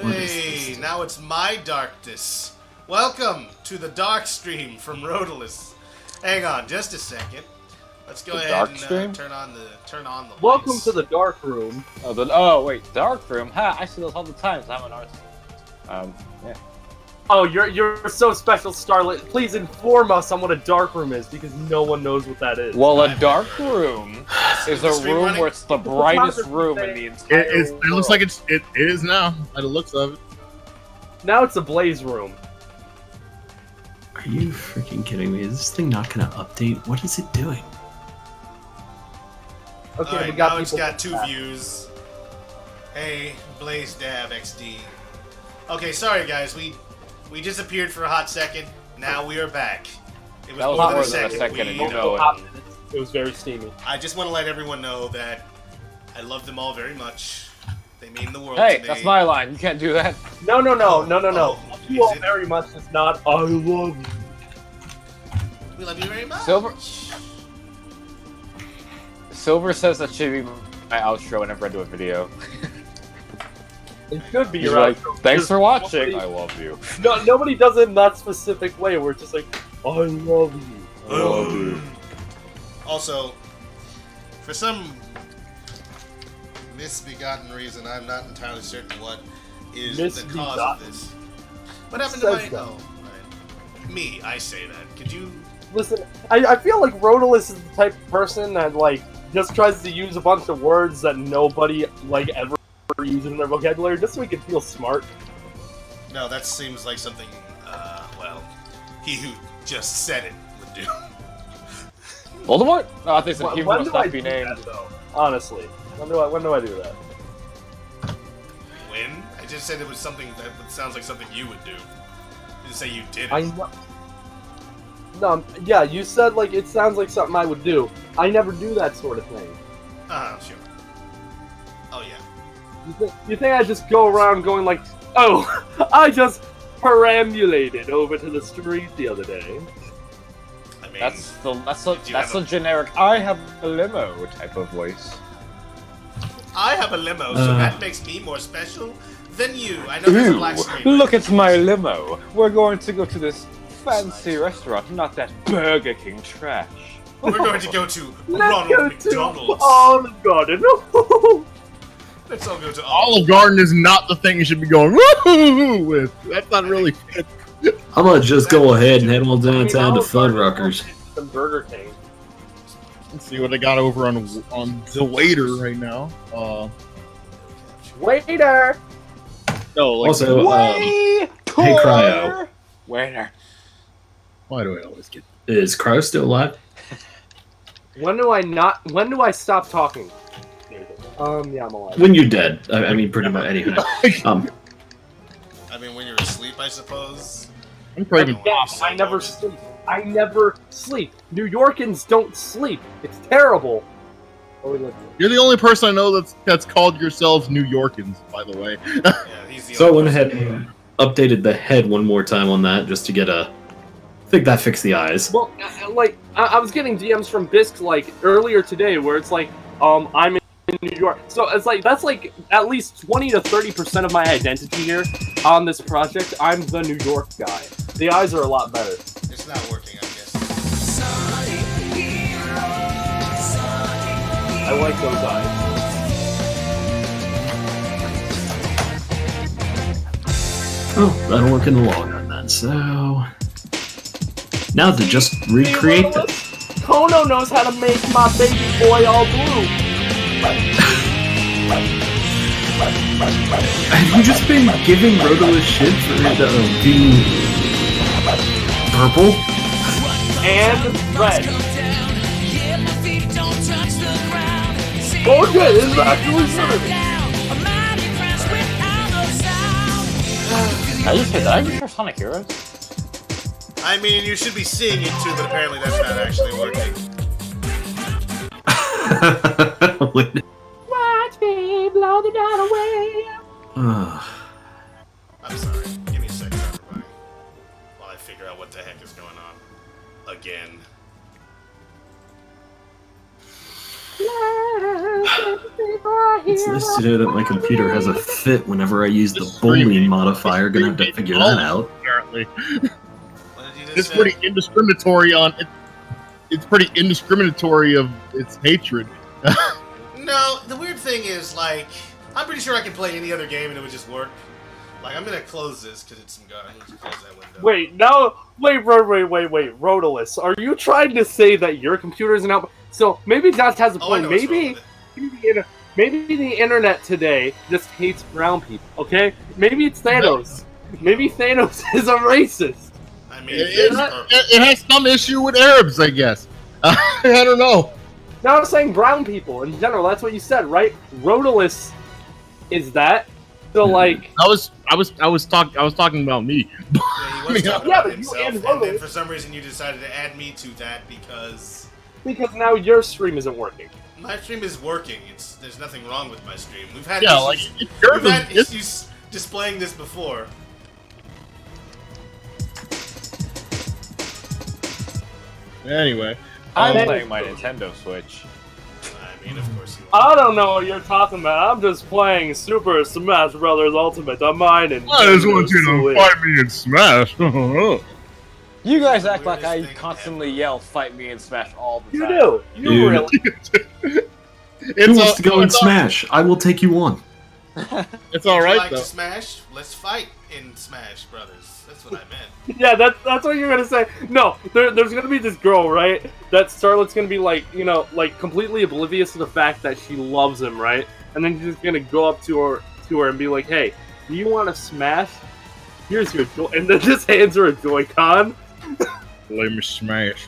Hey, now it's my darkness. Welcome to the dark stream from Rodalis. Hang on, just a second. Let's go ahead and turn on the lights. Welcome to the dark room. Oh wait, dark room? Ha! I see those all the time. I'm an artist. Yeah. Oh, you're so special, Starlit. Please inform us on what a dark room is, because no one knows what that is. Well, a dark room is a room where it's the brightest room in the entire world. It looks like it is now, by the looks of it. Now it's a blaze room. Are you freaking kidding me? Is this thing not gonna update? What is it doing? Okay, Alright, we got now it's people got 2 views. Hey, Blaze Dab XD. Okay, sorry guys, we disappeared for a hot second. Now we are back. It was That was more than more a than a second. second, and We- you know it. It was very steamy. I just want to let everyone know that I love them all very much. They mean the world Hey, to me. that's my line. You can't do that. No. Oh, You all is it? very much is not. I love you. We love you very much. Silver says that should be my outro whenever I do a video. It should be He's your like, outro. thanks for watching. Nobody, I love you. nobody does it in that specific way. Where it's just like, I love you. I love you. Also, for some misbegotten reason, I'm not entirely certain what is the cause of this. What happened to my... Says that. Oh, right. Me, I say that. Could you... Listen, I feel like Rodalis is the type of person that, like, just tries to use a bunch of words that nobody, like, ever uses in their vocabulary just so he can feel smart. No, that seems like something, well, he who just said it would do. Voldemort? Oh, I think he When must do I not be do named. that, though? Honestly. When do I do that? When? I just said it was something that sounds like something you would do. I didn't say you did it. I know. No, yeah, you said, like, it sounds like something I would do. I never do that sort of thing. Sure. Oh, yeah. You think I just go around going like, oh, I just perambulated over to the street the other day. I mean... That's Did you the have a- generic I have a limo type of voice. I have a limo, so that makes me more special than you. I know there's a black screen. Look at my limo. We're going to go to this fancy restaurant, not that Burger King trash. We're going to go to Let's Ronald go McDonald's. to Olive Garden. Let's all go to Olive Garden is not the thing you should be going woo with. That's not really fit. I'm gonna just go ahead and head on downtown to Fuddruckers. Some Burger King. Let's see what I got over on the waiter right now. Waiter! No, like Also, hey Cryo, Waiter. why do I always get? is Cryo still alive? When do I stop talking? Yeah, I'm alive. When you're dead. I mean, pretty much. Anyway. I mean, when you're asleep, I suppose. I'm craving. Yes, I never sleep. I never sleep. New Yorkans don't sleep. It's terrible. You're the only person I know that's called yourselves New Yorkans, by the way. Yeah, he's the So I only went ahead person- and updated the head one more time on that just to get a. I think that fixed the eyes. Well, like, I was getting DMs from Bisk, like, earlier today where it's like, I'm in New York. So it's like, that's like at least 20 to 30% of my identity here on this project. I'm the New York guy. The eyes are a lot better. It's not working, I guess. I like those eyes. Oh, that'll work in the long run then. So now to just recreate this. Kono knows how to make my baby boy all blue. Have you just been giving Rodalis shit for being purple? And red. Oh shit, this is actually serving. Did I just hear Sonic Heroes? I mean, you should be seeing it too, but apparently that's not actually working. Wait. Watch me blow the night away. I'm sorry. Give me a second, everybody. While I figure out what the heck is going on. Again. It's nice to know that my computer has a fit whenever I use the Boolean modifier. Gonna have to figure that out. Apparently, What did you just it's say? pretty indiscriminatory on it. It's pretty indiscriminatory of its hatred. No, the weird thing is, like, I'm pretty sure I can play any other game and it would just work. Like, I'm gonna close this because it's some guy. I'm gonna close that window. Wait, no, wait, Rodolus, are you trying to say that your computer is an out? So maybe Josh has a Oh, I point. know what's wrong with it. Maybe the internet today just hates brown people. Okay, maybe it's Thanos. Maybe Thanos is a racist. I mean, It has some issue with Arabs, I guess. I don't know. Now I'm saying brown people in general. That's what you said, right? Rodolus is that. So like, I was talking about me. yeah, he was talking Yeah, about but you himself, and and then Logan- for some reason you decided to add me to that because now your stream isn't working. my stream is working. There's nothing wrong with my stream. We've had Yeah, issues, like it's we've had it's- issues displaying this before. Anyway, I'm Um, playing my Nintendo Switch. I mean, of course you. I don't know what you're talking about. I'm just playing Super Smash Brothers Ultimate on mine and I just want you to fight me and smash. You guys act like Weirdest I thing constantly yell, "Fight me and smash" all the You time. do. You Dude. really. Who wants to go and smash? I will take you on. It's all Would you right like though. to smash? Let's fight in Smash Brothers. That's what I meant. Yeah, that's what you're gonna say. No, there's gonna be this girl, right? That Starlet's gonna be like, like completely oblivious to the fact that she loves him, right? And then she's just gonna go up to her and be like, "Hey, do you want to smash? Here's your joy," and then just hands her a Joy-Con. Let me smash.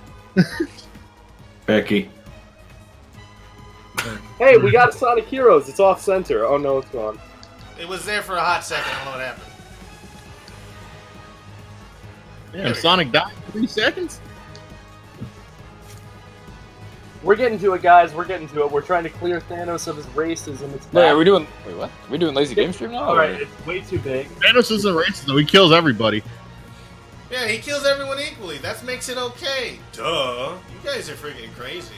Becky. Hey, we got Sonic Heroes. It's off center. Oh no, it's gone. It was there for a hot second. I don't know what happened. Yeah, Sonic died in 3 seconds. We're getting to it, guys. We're getting to it. We're trying to clear Thanos of his racism. It's Wait, back. are we doing? Wait, what? Are we doing lazy game stream now? All or- right, it's way too big. Thanos isn't racist though. He kills everybody. Yeah, he kills everyone equally. That makes it okay. Duh. You guys are freaking crazy.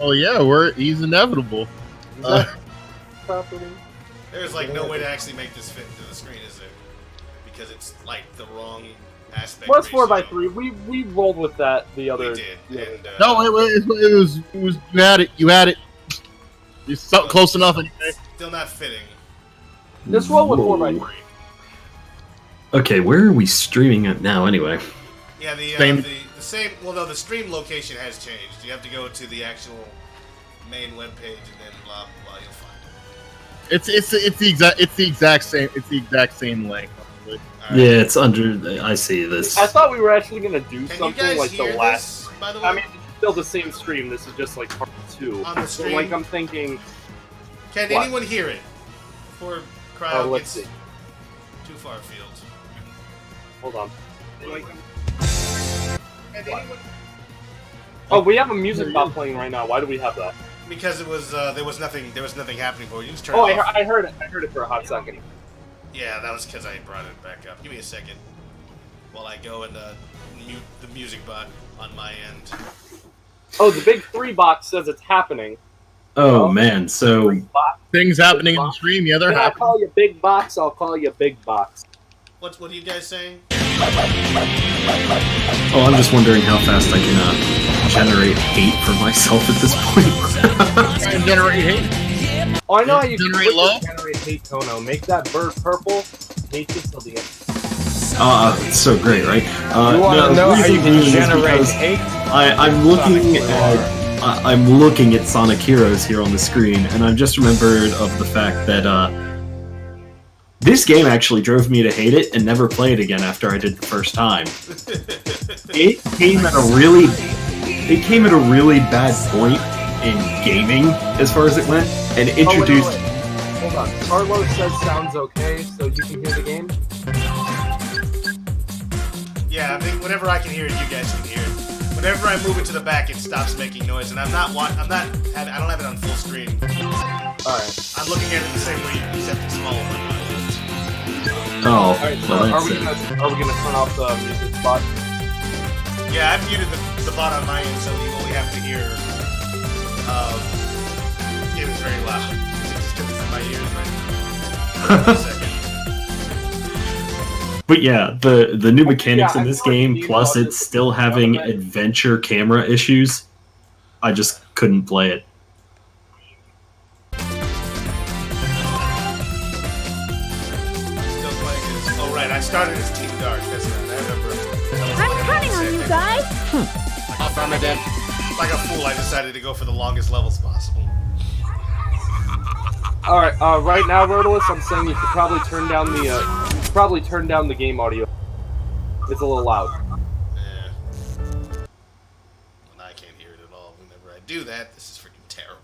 Oh yeah, he's inevitable. Property. There's like no way to actually make this fit into the screen, is there? Because it's like the wrong aspect. Well, it's ratio. 4x3. We rolled with that the other. We did. the other- And, No, it was you had it. You had it. You're so close enough anyway. Still not fitting. Just roll with Whoa. 4x3. Okay, where are we streaming at now, anyway? Yeah, the same. Well, no, the stream location has changed. You have to go to the actual main web page and then blah blah. You'll find it. It's the exact same length. All right. Yeah, it's under. I see this. I thought we were actually gonna do Can you something guys like hear the last. this? By the way, I mean, it's still the same stream. This is just like part 2. On the So, stream? like, I'm thinking. can what? anyone hear it? Before crowd Let's gets see. too far afield. Hold on. Can anyone? Oh, we have a music bot playing right now. Why do we have that? Because it was there was nothing happening for you. Just turn Oh, it off. I heard it. I heard it for a hot second. Yeah, that was because I brought it back up. Give me a second while I go and mute the music bot on my end. Oh, the big 3 box says it's happening. Oh man, so Things happening in the stream. Yeah, they're When I happening. call you big box, I'll call you big box. What are you guys saying? oh, I'm just wondering how fast I can generate hate for myself at this point. Try and generate hate. Oh, I know how you Generate quickly low? generate hate, Kono. Make that bird purple. Hate it till the end. It's so great, right? You want to no, know the how you reason can being is generate because hate? I'm looking at I'm looking at Sonic Heroes here on the screen, and I've just remembered of the fact that this game actually drove me to hate it and never play it again after I did the first time. It came at a really bad point in gaming as far as it went, and introduced. Wait. Hold on. Carlos says sounds okay, so you can hear the game. Yeah, I think whenever I can hear it, you guys can hear it. Whenever I move it to the back, it stops making noise, and I don't have it on full screen. All right. I'm looking at it the same way, except it's smaller. Oh, All right. So well, are that's we it. gonna turn off the music spot? Yeah, I've muted the bot on my end, so you only have to hear. It was very loud. Just 'cause it's my ears right now. Second. But yeah, the new mechanics Yeah, in this I game, thought plus you it's still having adventure camera issues. I just couldn't play it. Still playing as... Oh, right, I started as Team Dark. That's right, I remember. I'm counting on you guys. Off Armada. Like a fool, I decided to go for the longest levels possible. Alright, right now, Rotolis, I'm saying you should probably turn down the game audio. It's a little loud. Yeah. Well, I can't hear it at all. Whenever I do that, this is freaking terrible.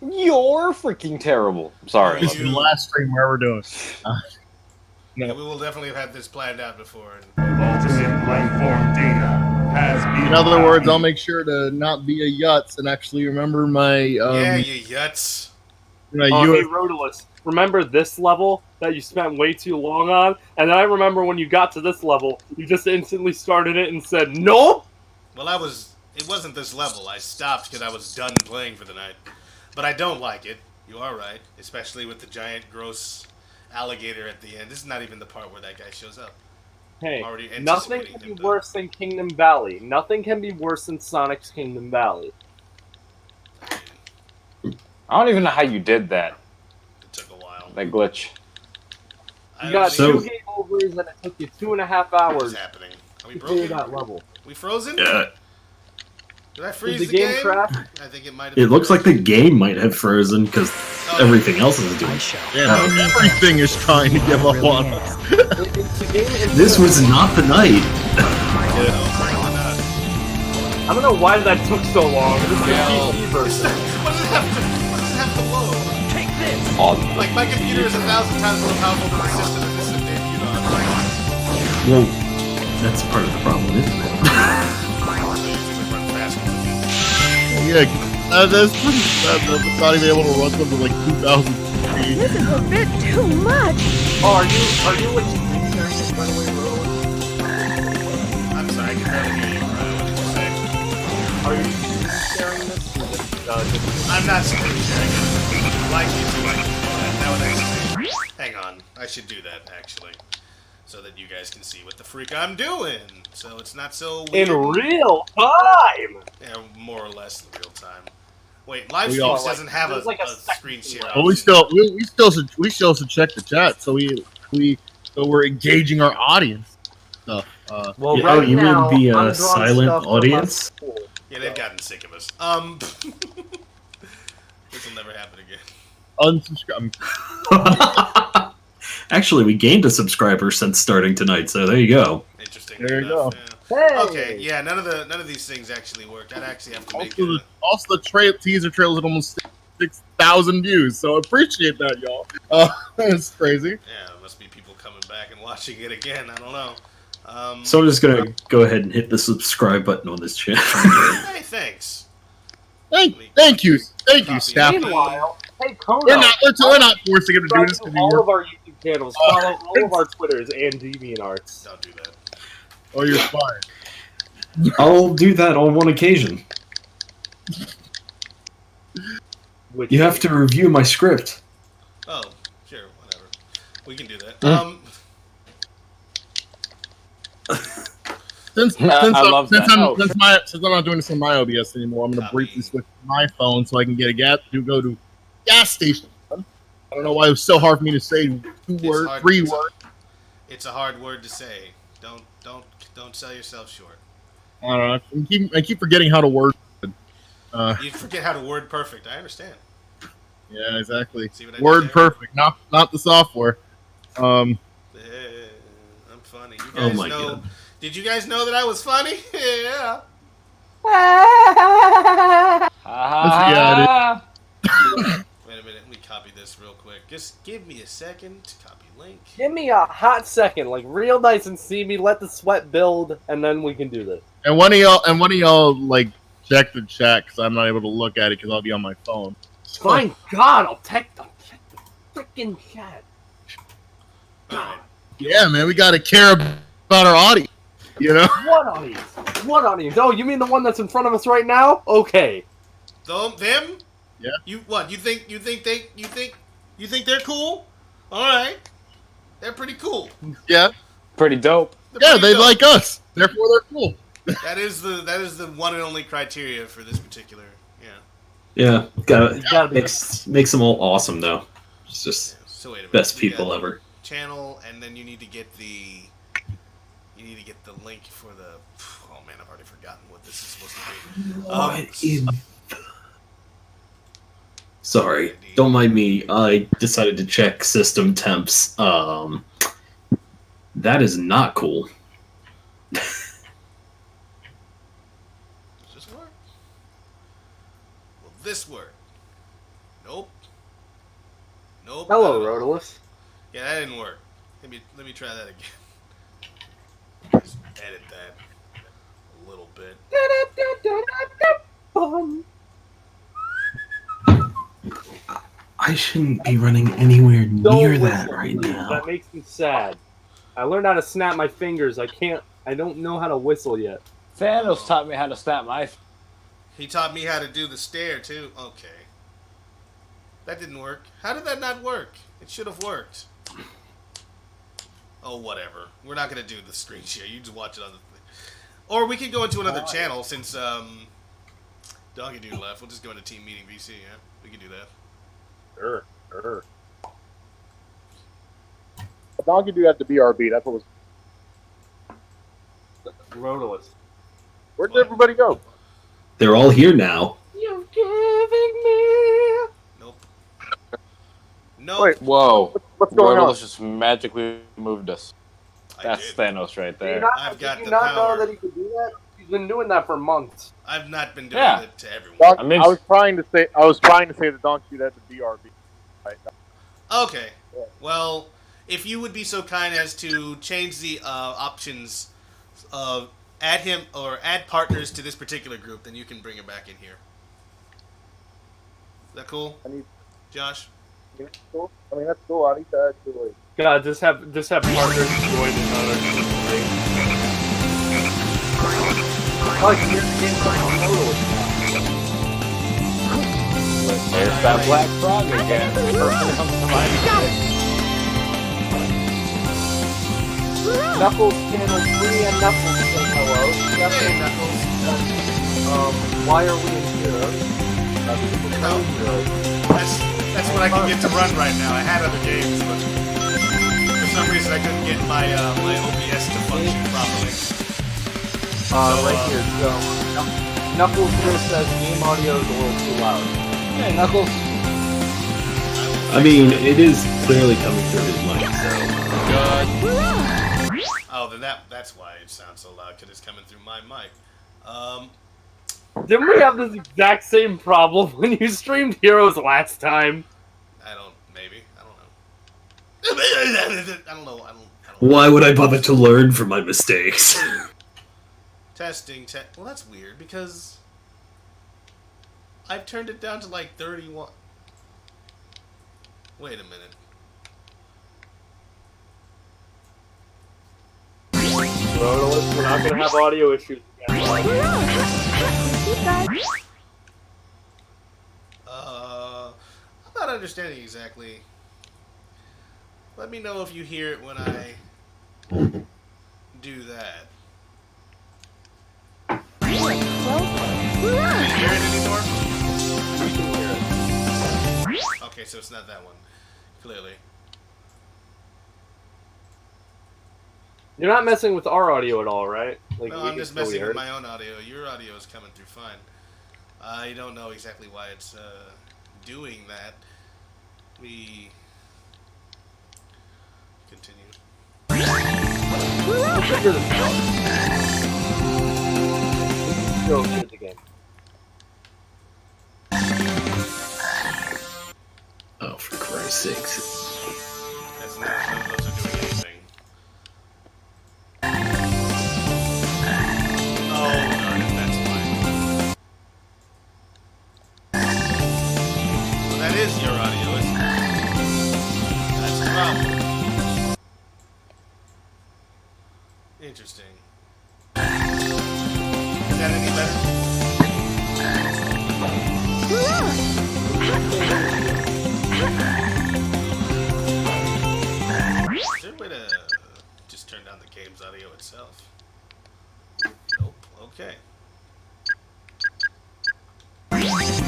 You're freaking terrible. Sorry. This is the last stream we're ever doing. Yeah, we will definitely have had this planned out before. Ultimate life form data has been. In other words, I'll make sure to not be a yutz and actually remember my Yeah, you yuts. my Hey, US. Rotolis, remember this level that you spent way too long on? And then I remember when you got to this level, you just instantly started it and said, nope! Well, it wasn't this level. I stopped because I was done playing for the night. But I don't like it. You are right. Especially with the giant, gross alligator at the end. This is not even the part where that guy shows up. Hey, Already nothing anticipating can be him, though. worse than Kingdom Valley. Nothing can be worse than Sonic's Kingdom Valley. I don't even know how you did that. It took a while. That glitch. I You don't got see So- 2 game overs and it took you 2.5 what's hours happening. Are we to clear broken? that level. We frozen? Yeah, Did I freeze Did the game crash? I think it might have. it looks like the game might have frozen because everything else is doing. Yeah, everything is trying to give up on us. It's the game This was not the night. I don't know why that took so long. This is the PC version. What does it have to load? Oh, Like, my computer is 1,000 times more powerful than the system that this is debuted on. Well, that's part of the problem, isn't it? Yeah, that's pretty sad though. It's not even able to run something like 2,000 speed. This is a bit too much. Oh, are you like screen sharing this, by the way, Rotolis? I'm sorry, I can barely hear you. What did you say? Are you screen sharing this? Or just, I'm not screen sharing it. If you like you to, I can do that. That would actually... Hang on. I should do that, actually. So that you guys can see what the freak I'm doing. So it's not so weird. in real time! Yeah, more or less in real time. Wait, live We streams all- doesn't have There's a, like a a screen second share. delay. But we still should check the chat. So we're engaging our audience. So, Well, Yeah, oh, you mean the silent audience? Yeah, they've gotten sick of us. This will never happen again. unsubscribe. Actually, we gained a subscriber since starting tonight, so there you go. Interesting. There you enough, go. yeah. Hey! Okay, yeah, none of these things actually worked. I'd actually have to make Also, the teaser trailers at almost 6,000 views. So appreciate that, y'all. That's crazy. Yeah, it must be people coming back and watching it again. I don't know. So I'm just gonna go ahead and hit the subscribe button on this channel. Hey, thanks. Thank you, staff. Meanwhile, hey, Kono, We're not forcing him to do subscribe this to because all you're. of our YouTube channels, follow all of our Twitters and DeviantArts. Don't do that. Oh, you're fine. I'll do that on one occasion. Which You have to review my script. Oh, sure, whatever. We can do that. Since I love that. I'm not doing this on my OBS anymore, I'm gonna briefly switch to my phone so I can get a go to gas station. I don't know why it was so hard for me to say three words. It's a hard word to say. Don't sell yourself short. I don't know. I keep forgetting how to word. You forget how to word perfect. I understand. Yeah, exactly. See what I did Word there? perfect, not the software. I'm funny. You Oh guys my know? God. Did you guys know that I was funny? Yeah. Ah, Wait a minute. Let me copy this real quick. Just give me a second to copy link. Give me a hot second, like real nice and see me, let the sweat build, and then we can do this. And one of y'all like check the chat because I'm not able to look at it because I'll be on my phone. Fine, God, I'll check the freaking chat. Alright. Yeah, man, we gotta care about our audience. You know. What audience? What audience? Oh, you mean the one that's in front of us right now? Okay. Them? Yeah. You what? You think they're cool? All right, they're pretty cool. Yeah. Pretty dope. They're Yeah, pretty they dope. like us. Therefore, they're cool. That is the one and only criteria for this particular. Yeah. Yeah, It's gotta be makes them all awesome though. It's just So wait a minute. best We people got ever. Channel, and then you need to get the link for the. Oh man, I've already forgotten what this is supposed to be. Sorry, don't mind me. I decided to check system temps. That is not cool. Does this work? Will this work? Nope. Nope. Hello, not at all. Rodolus. Yeah, that didn't work. Let me try that again. Just edit that a little bit. I shouldn't be running anywhere Don't near that whistle, right please. now. That makes me sad. I learned how to snap my fingers. I don't know how to whistle yet. Thanos taught me how to snap my. He taught me how to do the stare too. Okay. That didn't work. How did that not work? It should have worked. Oh, whatever. We're not gonna do the screen share. You just watch it on the thing. Or we could go into another channel since Donkey Dude left. We'll just go into Team Meeting VC. Yeah, we can do that. Sure. Donkey Dude at the BRB. That's what was. Rodolus. Where did everybody go? They're all here now. You're giving me. Nope. Nope. Wait, Whoa. what's going on? Rodolus just magically moved us. I That's did. Thanos right there. I've got Did the you not power. know that he could do that? He's been doing that for months. I've not been doing Yeah. it to everyone. Doc, I mean- I was trying to say the Donkey Dude at the BRB. Right. Okay. Well, if you would be so kind as to change the options, add him or add partners to this particular group, then you can bring him back in here. Is that cool, Josh? I mean, that's cool. I need to actually. God, just have partners join another thing. Like here's the game from Rodolus. There's that black frog again. First thing comes to mind. Knuckles channel 3 and Knuckles say hello. Hey, Knuckles. Why are we in here? That's what I can get to run right now. I had other games, but for some reason I couldn't get my my OBS to function properly. Right here. So Knuckles here says game audio is a little too loud. Hey, Knuckles. I mean, it is clearly coming through his mic, so. Oh, then that's why it sounds so loud, because it's coming through my mic. Didn't we have this exact same problem when you streamed Heroes last time? Maybe. I don't know. I don't know. Why would I bother to learn from my mistakes? Testing. Well, that's weird, because I've turned it down to like 31. Wait a minute. Rodolus, we're not gonna have audio issues again. I'm not understanding exactly. Let me know if you hear it when I do that. Can you hear it anymore? Okay, so it's not that one. Clearly. You're not messing with our audio at all, right? Like, No, we I'm can just still messing hear with it. my own audio. Your audio is coming through fine. I don't know exactly why it's doing that. We continue. We'll figure this out. Let's go through the game. Oh, for Christ's sakes. That's not, none of those are doing anything. Oh, darn it, that's fine. Well, that is your audio, isn't it? That's a problem. Interesting. Is that any better? way to just turn down the game's audio itself? Nope. Okay. Let's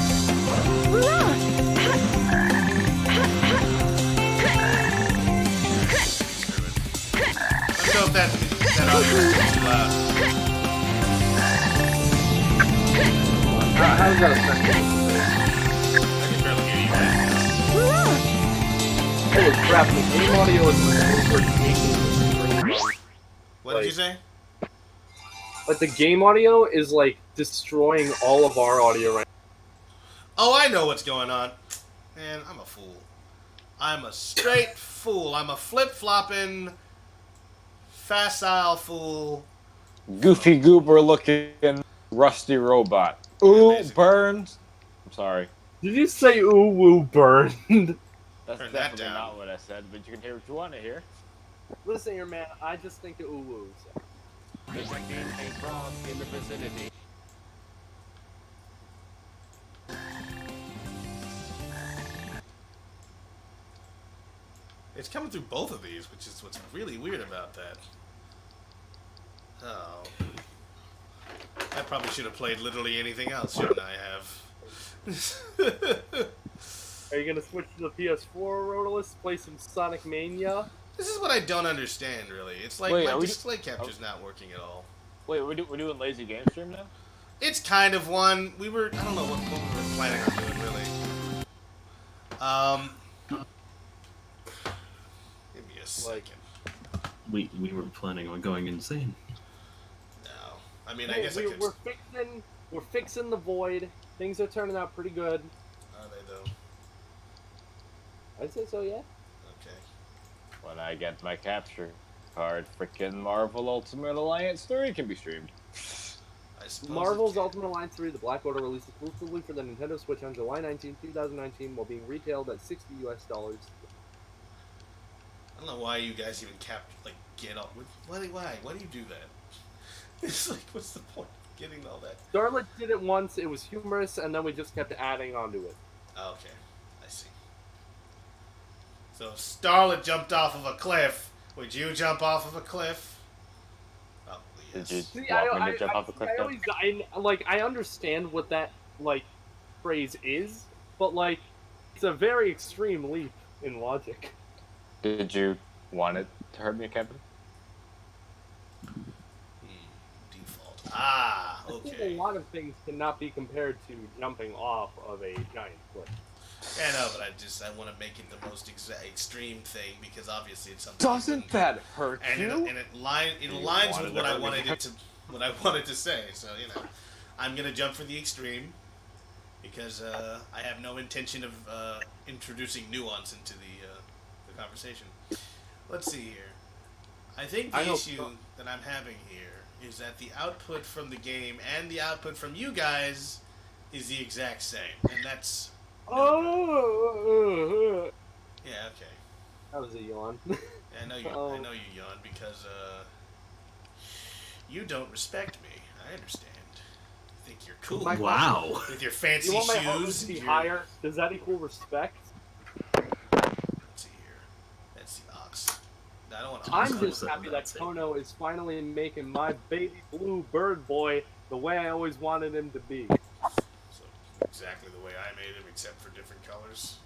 go if that audio is too loud. How's that affect it? I can barely hear you guys. Holy crap, the game audio is over. What did you say? Like, the game audio is, like, destroying all of our audio right now. Oh, I know what's going on. Man, I'm a fool. I'm a straight fool. I'm a flip-flopping, facile fool. Goofy goober looking rusty robot. Ooh, basically. burns. I'm sorry. Did you say ooh woo burned? That's Turn that definitely down. not what I said, but you can hear what you want to hear. Listen here, man, I just think the ooh woos. It's coming through both of these, which is what's really weird about that. Oh. I probably should have played literally anything else, shouldn't I have? Are you gonna switch to the PS4, Rodolus? Play some Sonic Mania? This is what I don't understand, really. It's like Wait, my are we- display capture's not working at all. Wait, we're doing lazy game stream now? It's kind of one. I don't know what we were planning on doing, really. Give me a second. We were planning on going insane. No. I mean, I Hey, guess I could... we're fixing the void. Things are turning out pretty good. Are they, though? I'd say so, yeah. Okay. When I get my capture card, frickin' Marvel Ultimate Alliance 3 can be streamed. I suppose Marvel's it can. Ultimate Alliance 3, the Black Order, released exclusively for the Nintendo Switch on July 19, 2019, while being retailed at $60 US. I don't know why you guys even get up. Why do you do that? It's like, what's the point of getting all that? Scarlet did it once, it was humorous, and then we just kept adding onto it. Oh, okay. I see. So, Starlet jumped off of a cliff. Would you jump off of a cliff? Probably yes. Did you See, want me to jump off the cliff? I understand what that, phrase is, but, it's a very extreme leap in logic. Did you want it to hurt me, Kevin? Default. Ah, I think okay. a lot of things cannot be compared to jumping off of a giant cliff. Yeah, no, but I want to make it the most extreme thing because obviously it's something. Doesn't that hurt and you? It aligns with what I wanted to say. So I'm gonna jump for the extreme because I have no intention of introducing nuance into the conversation. Let's see here. I think the issue that I'm having here is that the output from the game and the output from you guys is the exact same, and that's. Oh! Yeah, okay. That was a yawn. Yeah, I know you yawn because you don't respect me. I understand. You think you're cool. Wow. With your fancy You want my heart shoes. to be and higher? Does that equal respect? Let's see here. That's the ox. I don't want ox. I'm I'm just upset happy about that it. Kono is finally making my baby blue bird boy the way I always wanted him to be. So exactly the way I made him, except for different colors.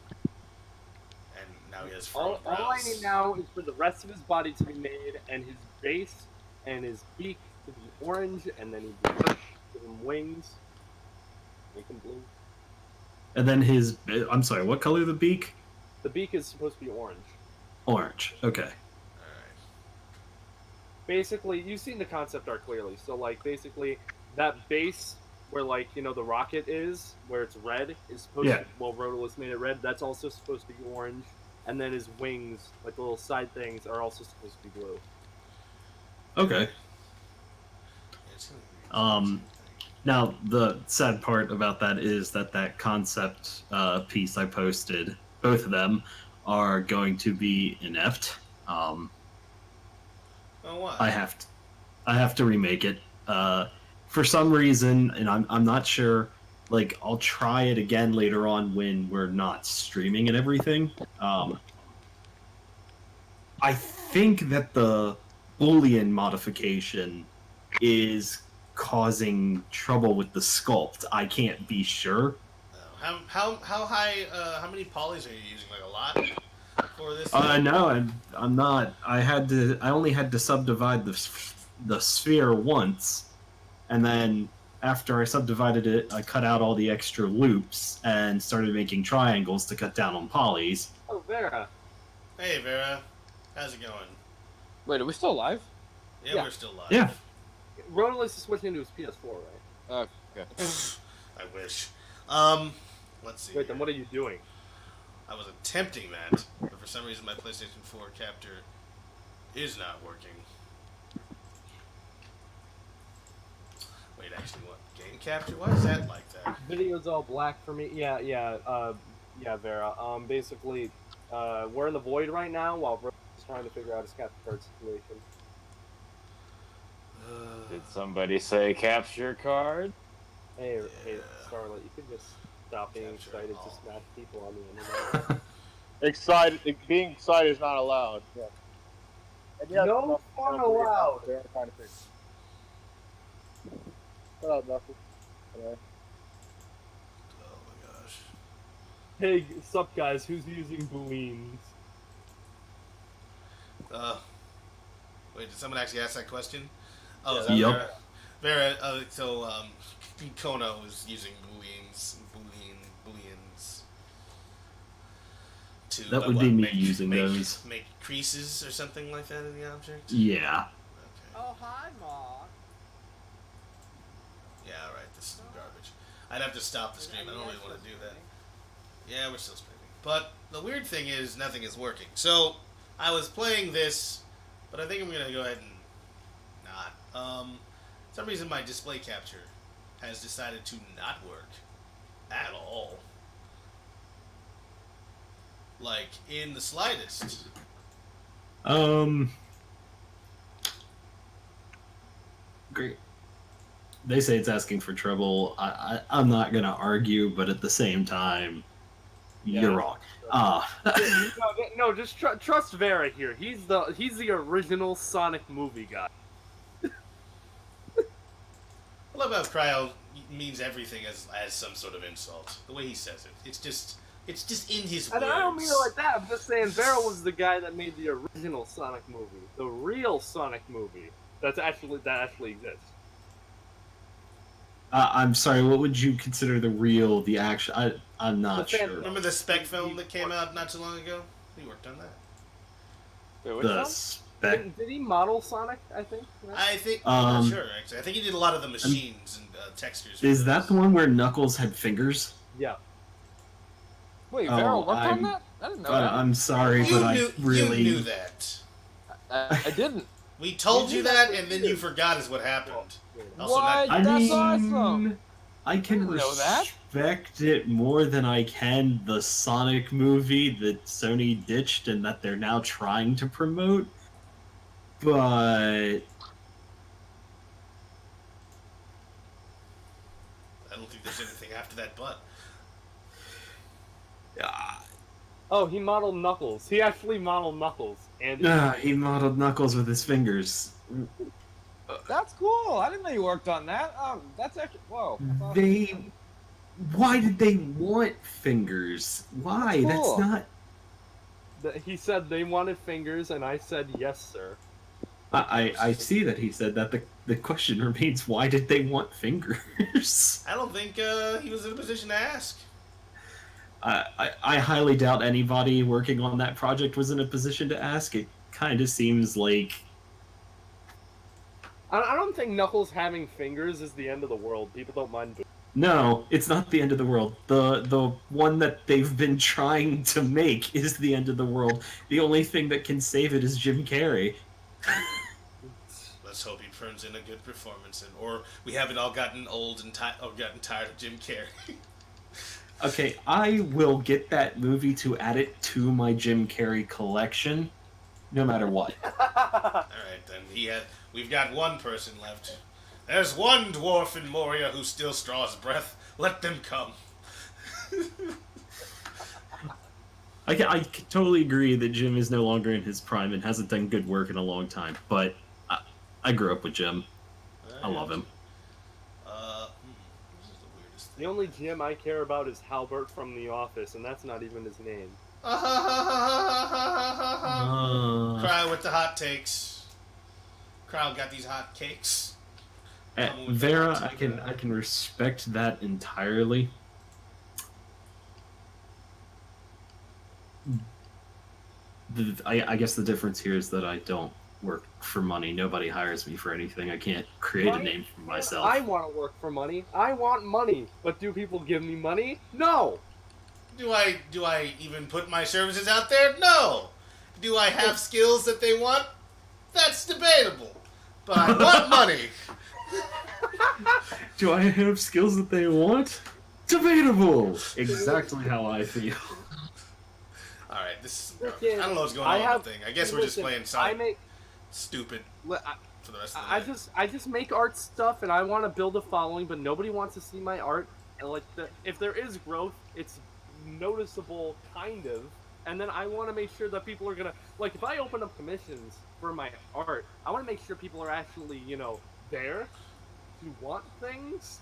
And now he has All front I need now is for the rest of his body to be made, and his base and his beak to be orange, and then he'd be give him wings, make him blue. And then I'm sorry, what color the beak? The beak is supposed to be orange. Orange. Okay. Alright. Basically, you've seen the concept art clearly. So, basically, that base where, the rocket is, where it's red, is supposed to, Rodolus made it red, that's also supposed to be orange. And then his wings, the little side things, are also supposed to be blue. Okay. Now, the sad part about that is that concept piece I posted, both of them, are going to be inept. Oh, what? I have to remake it. For some reason, and I'm not sure. I'll try it again later on when we're not streaming and everything. I think that the Boolean modification is causing trouble with the sculpt. I can't be sure. How high? How many polys are you using? Like a lot for this? No, I'm not. I only had to subdivide the sphere once, and then after I subdivided it, I cut out all the extra loops and started making triangles to cut down on polys. Oh, Vera. Hey Vera, how's it going? Wait, are we still live? Yeah. We're still live. Yeah. Ronan likes to switch into his PS4, right? Okay. I wish. Let's see. Wait, then what are you doing? I was attempting that, but for some reason my PlayStation 4 capture is not working. Wait, actually, what? Game capture? Why is that like that? Video's all black for me. Yeah, Vera. Basically, we're in the void right now while Ronan is trying to figure out his capture card situation. Did somebody say capture card? Hey, Starlight, you could just stop being excited to smash people on the internet. Being excited is not allowed. Yeah. And yes, No fun allowed. They're kind of thing. Shut up, Knuckles. Anyway. Oh my gosh. Hey, sup guys, who's using booleans? Wait, did someone actually ask that question? Oh, Yeah, is that Yup. Vera, Kono is using booleans to That would be me make, using make, those. Make creases or something like that in the object. Yeah. Okay. Oh, hi, Ma. Yeah, alright, this is garbage. I'd have to stop the stream. I don't really want to do that. Yeah, we're still streaming. But the weird thing is nothing is working. So, I was playing this, but I think I'm going to go ahead and not. For some reason my display capture has decided to not work at all. Like, in the slightest. Great. They say it's asking for trouble. I'm not gonna argue, but at the same time, you're wrong. No, just trust Vera here. He's the original Sonic movie guy. I love how Cryo means everything as some sort of insult. The way he says it. It's just in his words. And I don't mean it like that. I'm just saying Vera was the guy that made the original Sonic movie, the real Sonic movie that actually exists. I'm sorry. What would you consider the actual? I'm not The fan- sure. Remember the spec film that came out not too long ago? He worked on that. Wait, which The one? spec. Did he model Sonic? I think. I think I'm Um, not sure actually. I think he did a lot of the machines and textures. Is that the one where Knuckles had fingers? Yeah. Wait, Oh, Vera worked on I'm- that? I didn't know that. I'm sorry, You but knew, I really. you knew that. I didn't. We told You you knew that, that, and then you you did. forgot is what happened. Also, What? not, That's awesome. I can didn't know that. respect it more than I can the Sonic movie that Sony ditched and that they're now trying to promote. But I don't think there's anything after that. But Oh, he modeled Knuckles. He actually modeled Knuckles, and he modeled Knuckles with his fingers. That's cool. I didn't know you worked on that. That's actually whoa. That's awesome. They. Why did they want fingers? Why? That's cool. That's not. he said they wanted fingers, and I said yes, sir. I see that he said that. The question remains: why did they want fingers? I don't think he was in a position to ask. I highly doubt anybody working on that project was in a position to ask. It kind of seems like. I don't think Knuckles having fingers is the end of the world. People don't mind. No, it's not the end of the world. The one that they've been trying to make is the end of the world. The only thing that can save it is Jim Carrey. Let's hope he turns in a good performance, or we haven't all gotten old and gotten tired of Jim Carrey. Okay, I will get that movie to add it to my Jim Carrey collection, no matter what. All right, then we've got one person left. There's one dwarf in Moria who still draws breath. Let them come. I totally agree that Jim is no longer in his prime and hasn't done good work in a long time, but I grew up with Jim. I love him. This is the weirdest thing. The only Jim I care about is Halbert from The Office, and that's not even his name. Crowd with the hot takes. Crowd got these hot cakes. Vera, I can respect that entirely. I guess the difference here is that I don't work for money. Nobody hires me for anything. I can't create a name for myself. I want to work for money. I want money. But do people give me money? No. Do I even put my services out there? No. Do I have skills that they want? That's debatable. But I want money. Do I have skills that they want? Debatable. Exactly how I feel. All right, this is. I don't know what's going on with the thing. I guess we're just playing something stupid for the rest of the night. I just make art stuff, and I want to build a following, but nobody wants to see my art. And if there is growth, it's noticeable, kind of. And then I want to make sure that people are gonna if I open up commissions for my art, I want to make sure people are actually there to want things.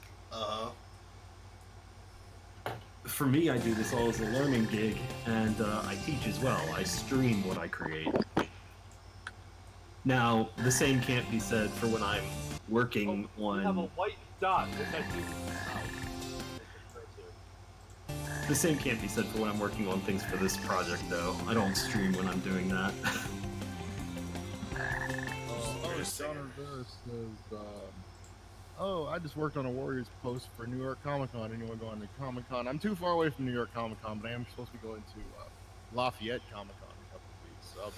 For me, I do this all as a learning gig, and I teach as well. I stream what I create. Now, the same can't be said for when I'm working on... You have a white dot, which I do... The same can't be said for when I'm working on things for this project, though. I don't stream when I'm doing that. I just worked on a Warriors post for New York Comic Con. Anyone going to Comic Con? I'm too far away from New York Comic Con, but I am supposed to be going to Lafayette Comic Con in a couple of weeks. So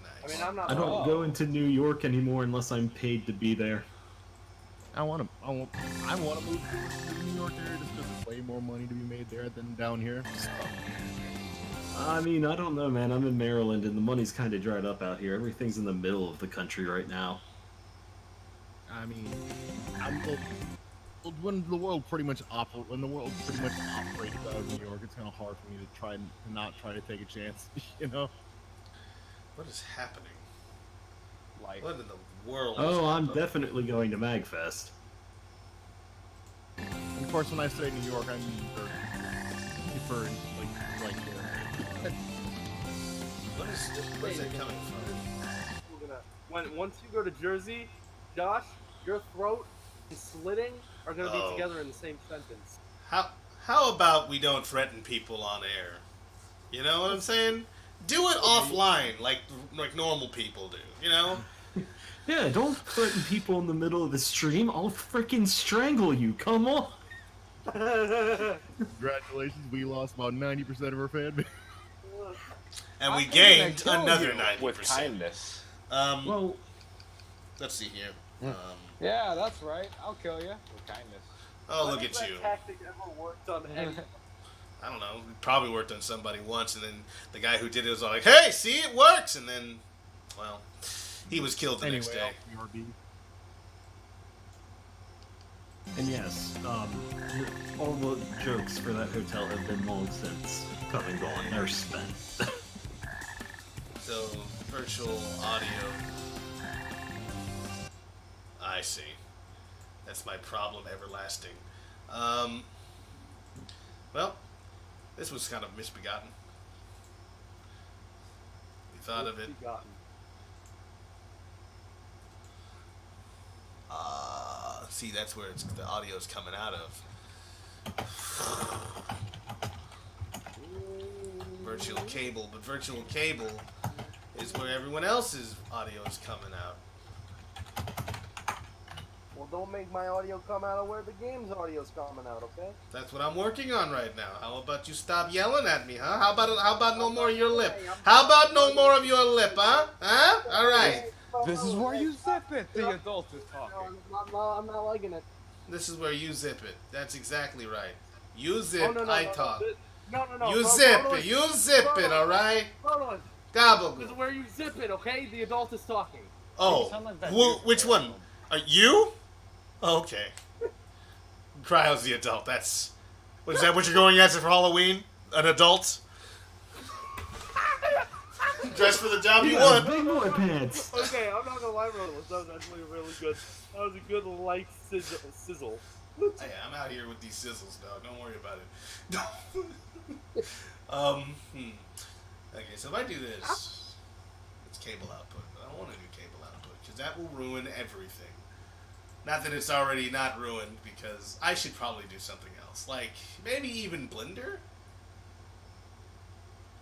Nice. I mean, I don't go into New York anymore unless I'm paid to be there. I want to move to the New York area just because there's way more money to be made there than down here. So. I mean, I don't know, man. I'm in Maryland, and the money's kind of dried up out here. Everything's in the middle of the country right now. I mean, when the world pretty much operated out of New York, it's kind of hard for me to not try to take a chance, What is happening? What in the world? Oh, I'm definitely going to MagFest. And of course, when I say New York, I mean referring right here. Where's that coming from? Once you go to Jersey, Josh, your throat and slitting are going to be together in the same sentence. How about we don't threaten people on air? You know what I'm saying? Do it offline, like normal people do. Yeah, don't threaten people in the middle of the stream. I'll freaking strangle you. Come on. Congratulations, we lost about 90% of our fan base. And we gained another 90%. With kindness. Well, let's see here. Yeah, that's right. I'll kill you with kindness. Oh, look at you. That tactic ever worked on anyone? I don't know. It probably worked on somebody once, and then the guy who did it was all like, "Hey, see, it works!" And then, well, he was killed the next day. And yes, all the jokes for that hotel have been long since come and gone. They're spent. So, virtual audio. I see. That's my problem everlasting. Well, this was kind of misbegotten. We thought of it. See, that's where the audio's coming out of. Virtual cable, but virtual cable is where everyone else's audio is coming out. Well, don't make my audio come out of where the game's audio's coming out, okay? That's what I'm working on right now. How about you stop yelling at me, huh? How about no more of your lip? How about no more of your lip, huh? Huh? All right. This is where you zip it. The adult is talking. I'm not liking it. This is where you zip it. That's exactly right. You zip, I talk. No. You zip it. You zip it, all right? Hold on. Gobble. This is where you zip it, okay? The adult is talking. Oh, which one? You? Okay. Cryo's the adult. That's Was that what you're going as for Halloween? An adult? Dressed for the job you want. Big boy pants. Okay, I'm not gonna lie, Rodolus. That was actually really good. That was a good light sizzle. Hey, I'm out here with these sizzles, dog. Don't worry about it. Okay, so if I do this, it's cable output. But I don't want to do cable output because that will ruin everything. Not that it's already not ruined, because I should probably do something else. Like, maybe even Blender?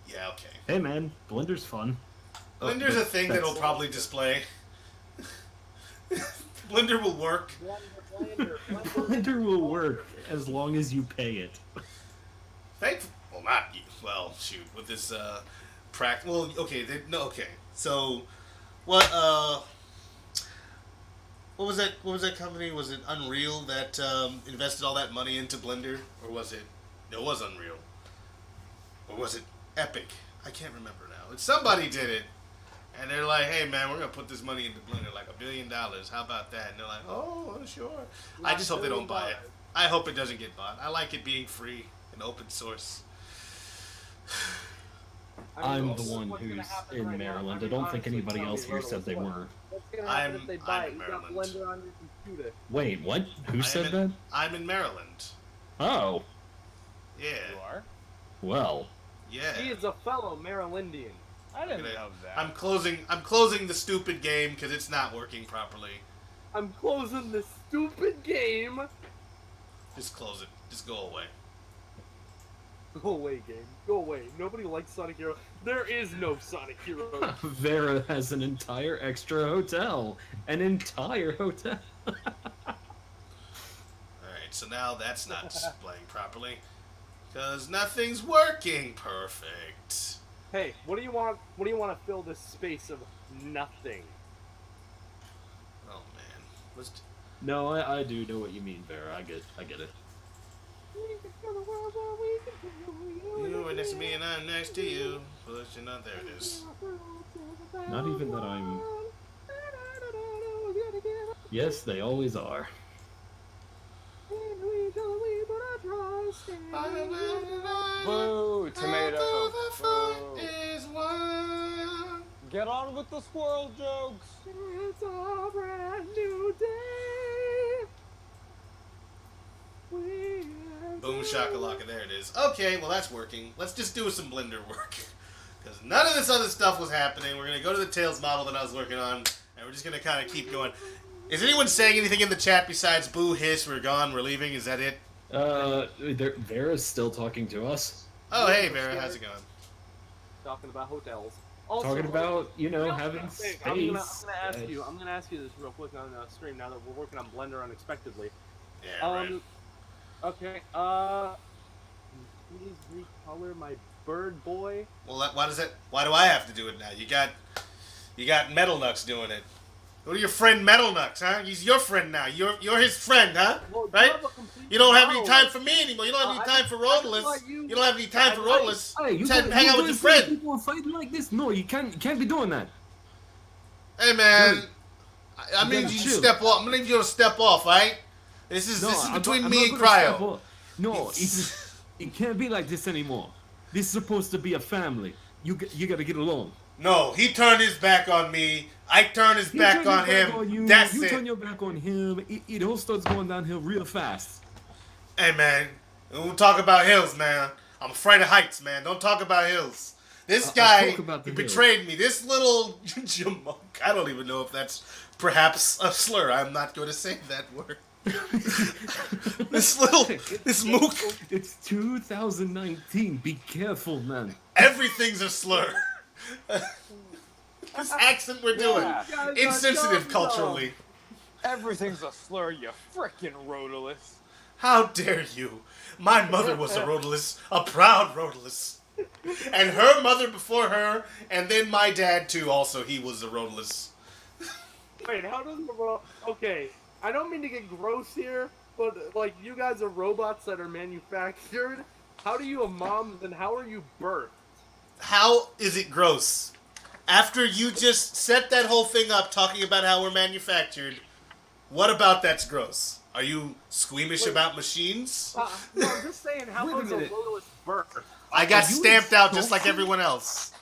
Yeah, okay. Hey man, Blender's fun. Blender's a thing that'll probably display. Blender will work. Blender will work as long as you pay it. Well, not well. Shoot, with this Well, okay. Okay. So, what was that? What was that company? Was it Unreal that invested all that money into Blender, or was it? No, it was Unreal. Or was it Epic? I can't remember now. Somebody did it. And they're like, hey, man, we're going to put this money into Blender, like $1 billion. How about that? And they're like, oh, sure. I just hope they don't buy it. I hope it doesn't get bought. I like it being free and open source. I'm the one who's in Maryland. I don't think anybody else here said they weren't. I'm in Maryland. Wait, what? Who said that? I'm in Maryland. Oh. Yeah. You are? Well. Yeah. He is a fellow Marylandian. I didn't know that. I'm closing the stupid game because it's not working properly. I'm closing this stupid game. Just close it. Just go away. Go away, game. Go away. Nobody likes Sonic Hero. There is no Sonic Hero. Vera has an entire extra hotel. An entire hotel. Alright, so now that's not displaying properly. Because nothing's working perfect. Hey, what do you want? What do you want to fill this space of nothing? Oh man, No, I do know what you mean, Vera. I get it. You are next to me and I'm next to you. Pushing on, there it is. Not even that I'm. Yes, they always are. Boo, tomato. Boo. Is one. Get on with the squirrel jokes. It's a brand new day. Boom shakalaka, there it is. Okay, well that's working. Let's just do some Blender work. Because none of this other stuff was happening. We're going to go to the Tails model that I was working on, and we're just going to kind of keep going. Is anyone saying anything in the chat besides boo, hiss, we're gone, we're leaving? Is that it? Vera's still talking to us. Oh, hey, Vera, how's it going? Talking about hotels. Also, Talking about, having space. I'm gonna ask you this real quick on the stream now that we're working on Blender unexpectedly. Yeah, right. Okay, please recolor my bird boy. Well, why do I have to do it now? You got Metal Nux doing it. Go to your friend Metal Nux, huh? He's your friend now. You're his friend, huh? Well, right? You don't have any time for me anymore. You don't have any time for Rodolus. You don't have any time for Rodolus. Hey, you hang out with your friend. People are fighting like this. No, you can't be doing that. Hey man, I need you to step off. I'm gonna need you to step off, right? This is between me and Cryo. No, it can't be like this anymore. This is supposed to be a family. You gotta get along. No, he turned his back on me. I turned his back on him. That's it. You turn your back on him. It all starts going downhill real fast. Hey man, we'll talk about hills, man. I'm afraid of heights, man. Don't talk about hills. This guy betrayed me. This little jamunk. I don't even know if that's perhaps a slur. I'm not going to say that word. this mook. It's 2019. Be careful, man. Everything's a slur. This accent we're doing. Insensitive culturally. Everything's a slur, you frickin' Rodolus. How dare you? My mother was a Rodolus, a proud Rodolus. And her mother before her, and then my dad too, also, he was a Rodolus. Wait, how does the okay, I don't mean to get gross here, but like you guys are robots that are manufactured. How do you then how are you birthed? How is it gross? After you just set that whole thing up talking about how we're manufactured, what about that's gross? Are you squeamish about machines? No, I'm just saying, how Wait a about a minute. rudderless bird? I got Are you stamped out just like insulting? everyone else.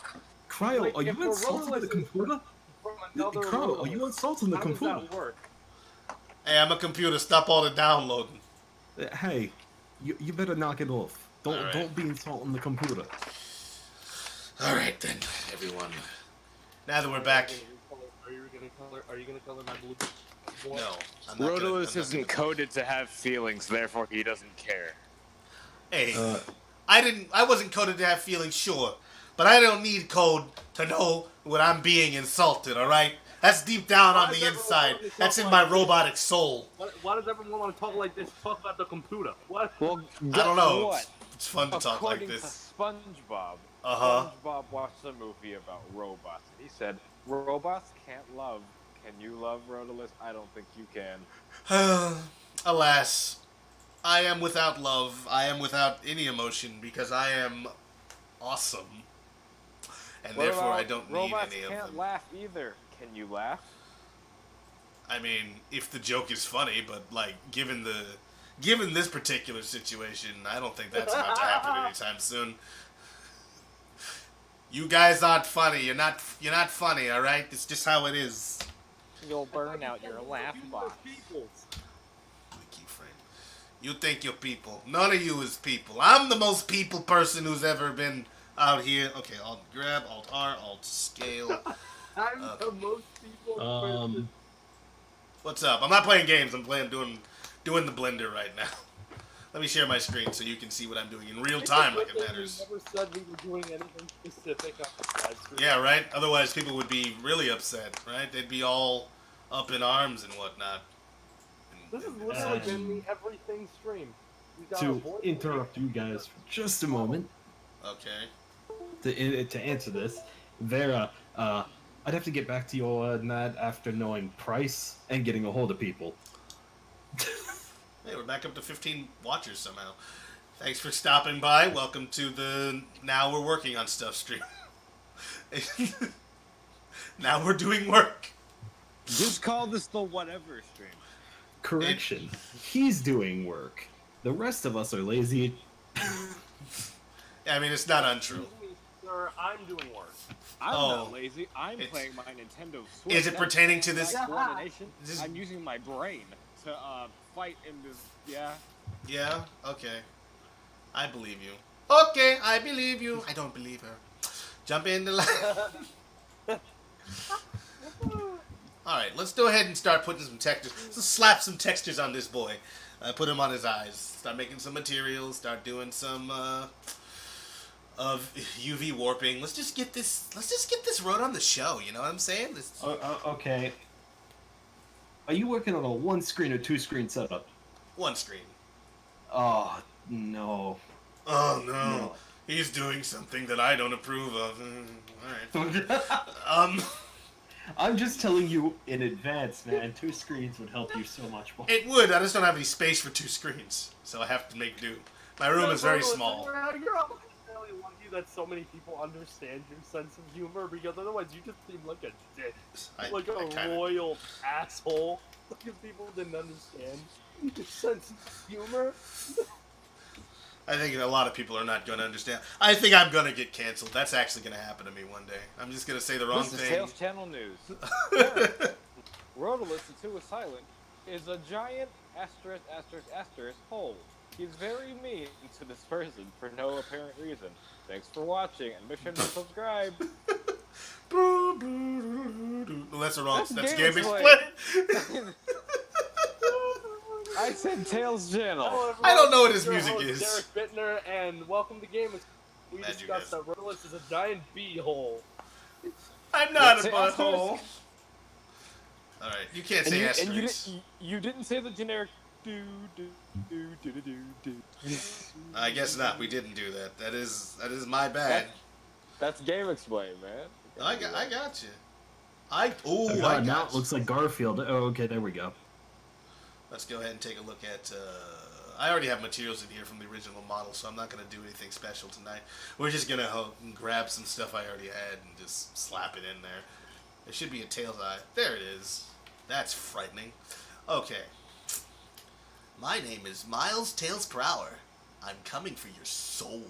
Cryo, Like, are if you a insulting the rudderless is computer? From another Cryo, are you rudderless, insulting the how does computer? that work? Hey, I'm a computer. Stop all the downloading. Hey, you better knock it off. All right. Don't be insulting the computer. All right then, everyone. Now that we're back. Are you gonna color my blue? No, I'm not Rhodolus gonna- isn't coded to have feelings, therefore he doesn't care. Hey, I wasn't coded to have feelings, sure, but I don't need code to know when I'm being insulted. All right, that's deep down on the inside. That's in my robotic soul. Why does everyone want to talk like this? Talk about the computer. What? Well, I don't know. What? It's fun to talk like According this. to SpongeBob, Uh-huh. SpongeBob watched a movie about robots, and he said, "Robots can't love. Can you love Rhodolus? I don't think you can." Alas, I am without love. I am without any emotion because I am awesome, and What therefore about I don't need robots any of can't them. laugh either. Can you laugh? I mean, if the joke is funny, but like given this particular situation, I don't think that's about to happen anytime soon. You guys aren't funny. You're not funny, all right? It's just how it is. You'll burn out your laugh box. You think you're people. None of you is people. I'm the most people person who's ever been out here. Okay, Alt grab, Alt R, Alt scale. I'm the most people person. What's up? I'm not playing games. I'm doing the blender right now. Let me share my screen so you can see what I'm doing in real time, like it matters. We never said we were doing anything specific on the side screen. Yeah, right? Otherwise, people would be really upset, right? They'd be all up in arms and whatnot. This is literally been the everything stream. We got a To voice- interrupt you guys for just a moment, Okay. to answer this, Vera, I'd have to get back to you on that after knowing price and getting a hold of people. Hey, we're back up to 15 watchers somehow. Thanks for stopping by. Welcome to the Now We're Working on Stuff stream. Now we're doing work. Just call this the whatever stream. Correction, he's doing work. The rest of us are lazy. I mean, it's not untrue. Excuse me, sir, I'm doing work. I'm Oh. not lazy. I'm It's- playing my Nintendo Switch. Is it pertaining to this? That's coordination. This- I'm using my brain to fight in this. Yeah. Yeah? Okay. I believe you. Okay, I believe you. I don't believe her. Jump in the line. Alright, let's go ahead and start putting some textures. Let's slap some textures on this boy. Put him on his eyes. Start making some materials. Start doing some of UV warping. Let's just get this road on the show, you know what I'm saying? Okay. Are you working on a one screen or two screen setup? One screen. Oh, no. Oh no. No. He's doing something that I don't approve of. Alright. I'm just telling you in advance, man. Two screens would help you so much more. It would. I just don't have any space for two screens, so I have to make do. My room is very small. You're really lucky that so many people understand your sense of humor, because otherwise you just seem like a dick. Like a royal asshole. Like if people didn't understand your sense of humor. I think a lot of people are not going to understand. I think I'm going to get canceled. That's actually going to happen to me one day. I'm just going to say the wrong This is thing. Tails Channel News. Rhodolus, the 2 is silent, is a giant asterisk hole. He's very mean to this person for no apparent reason. Thanks for watching, and make sure to subscribe. Well, that's the wrong. That's Game Explain. I said Tails Channel. Hello, I don't know what his Your music host, is. Derek Bittner, and welcome to Game. We Glad you discussed that Rhodolus is a giant beehole. I'm not That's a it, butthole. Alright, you can't And say you, asterisks. you didn't say the generic do do do do do do. I guess not. We didn't do that. That is my bad. That's Game Explain, man. I got you. Oh, I God, now got it you. looks like Garfield. Oh, okay, there we go. Let's go ahead and take a look at. I already have materials in here from the original model, so I'm not going to do anything special tonight. We're just going to grab some stuff I already had and just slap it in there. There should be a tail's eye. There it is. That's frightening. Okay. My name is Miles Tails per Hour. I'm coming for your soul.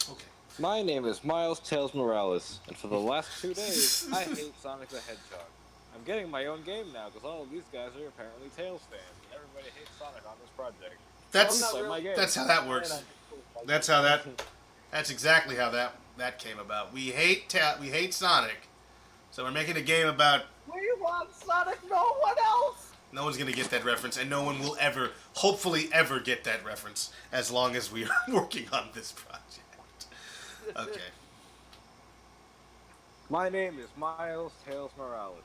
Okay. My name is Miles Tails Morales, and for the last 2 days, I hate Sonic the Hedgehog. I'm getting my own game now because all of these guys are apparently Tails fans, and everybody hates Sonic on this project. That's Play my game. that's how that works. That's how that. That's exactly how that came about. We hate Sonic, so we're making a game about. We want Sonic, no one else! No one's gonna get that reference, and no one will ever, hopefully, ever get that reference as long as we are working on this project. Okay. My name is Miles Tails Morales,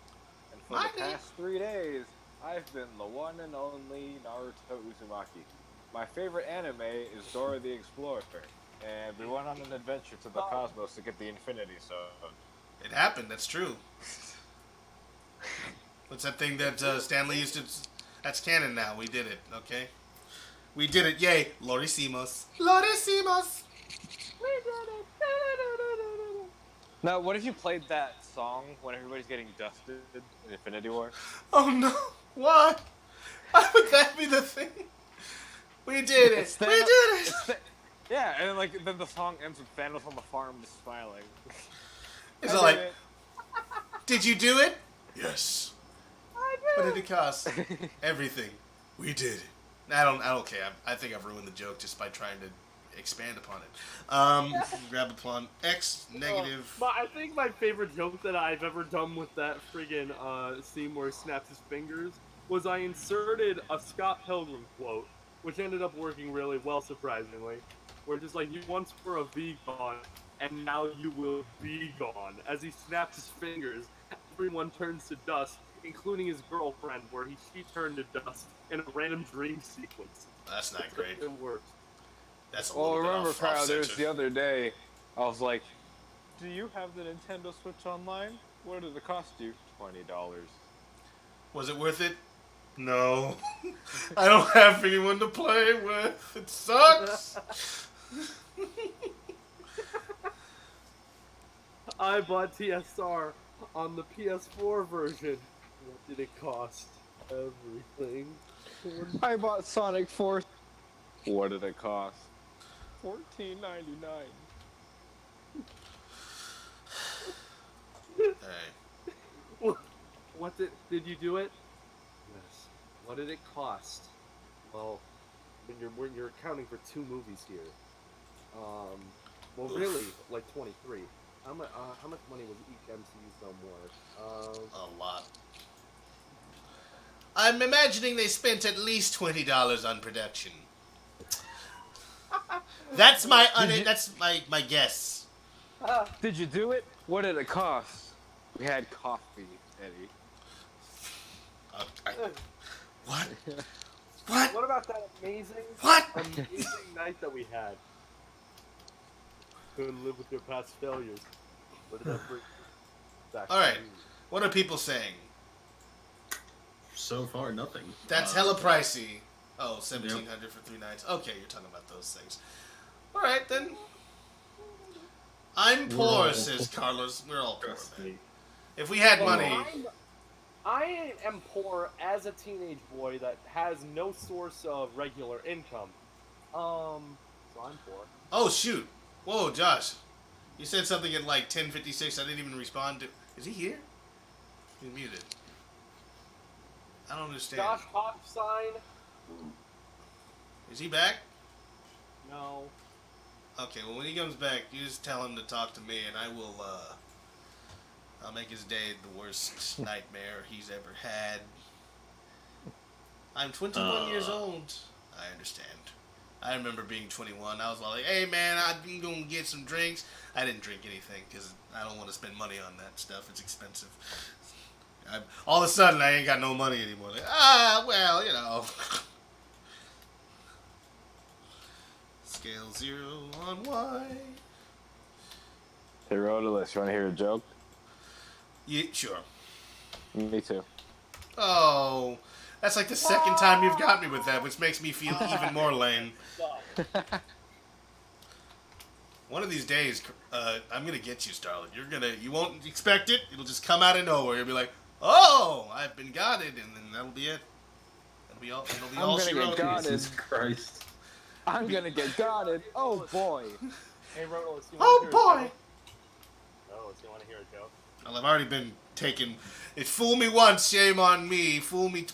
and for My the name- past 3 days, I've been the one and only Naruto Uzumaki. My favorite anime is Dora the Explorer, and we went on an adventure to the cosmos to get the Infinity Stone. It happened. That's true. What's that thing that Stanley used to? That's canon now. We did it. Okay. We did it. Yay! Lorisimos. Lorisimos. Now, what if you played that song when everybody's getting dusted in Infinity War? Oh no! Why? Why would that be the thing? We did it. It's We Thanos- did it. it's Th- yeah, and like then the song ends with Thanos on the farm just smiling. It's I like, did it. did you do it? Yes. What did it cost? Everything. We did it. I don't care. I think I've ruined the joke just by trying to expand upon it. Grab a plum. X negative. But I think my favorite joke that I've ever done with that friggin' scene where he snaps his fingers was I inserted a Scott Pilgrim quote, which ended up working really well, surprisingly. Where just like, you once were a vegan, and now you will be gone. As he snaps his fingers, everyone turns to dust, including his girlfriend, where she turned to dust in a random dream sequence. That's not great. It worked. That's a Well, little bit remember, off Kyle, there's center. the other day, I was like, do you have the Nintendo Switch Online? What did it cost you? $20. Was it worth it? No. I don't have anyone to play with. It sucks. I bought TSR on the PS4 version. What did it cost? Everything. I bought Sonic Force. What did it cost? $14.99. Hey. What did you do it? Yes. What did it cost? Well, when you're accounting for 2 movies here. Well, really, like 23. How much money was each MCU film worth? A lot. I'm imagining they spent at least $20 on production. That's my my guess. Did you do it? What did it cost? We had coffee, Eddie. What? What? What about that amazing night that we had? Couldn't live with your past failures. What did that bring back to Alright. you? What are people saying? So far, nothing. That's hella pricey. Oh, 1,700 for 3 nights. Okay, you're talking about those things. Alright, then. I'm We're poor, all says Carlos. We're all poor, Trust man. me. If we had Well, money... I am poor as a teenage boy that has no source of regular income. So I'm poor. Oh, shoot. Whoa, Josh. You said something at like 10:56 I didn't even respond to. Is he here? He's muted. I don't understand. Josh Hopstein? Is he back? No. Okay, well, when he comes back, you just tell him to talk to me, and I will, I'll make his day the worst nightmare he's ever had. I'm 21 years old. I understand. I remember being 21. I was all like, hey, man, I'm going to get some drinks. I didn't drink anything because I don't want to spend money on that stuff. It's expensive. All of a sudden, I ain't got no money anymore. Like, well, you know. Scale 0 on Y. Hey, Rodolus, you want to hear a joke? Yeah, sure. Me too. Oh, that's like the second time you've got me with that, which makes me feel even more lame. One of these days, I'm gonna get you, Starlet. You won't expect it. It'll just come out of nowhere. You'll be like, "Oh, I've been got it," and then that'll be it. It'll be I'm all gonna she get wrote. got. Jesus Christ. I'm gonna get godded. Oh boy. Hey, Rodolus, you Oh want to hear a boy! joke? Rodolus, you want to hear a joke? Well, I've already been taken. It fool me once, shame on me. Fool me.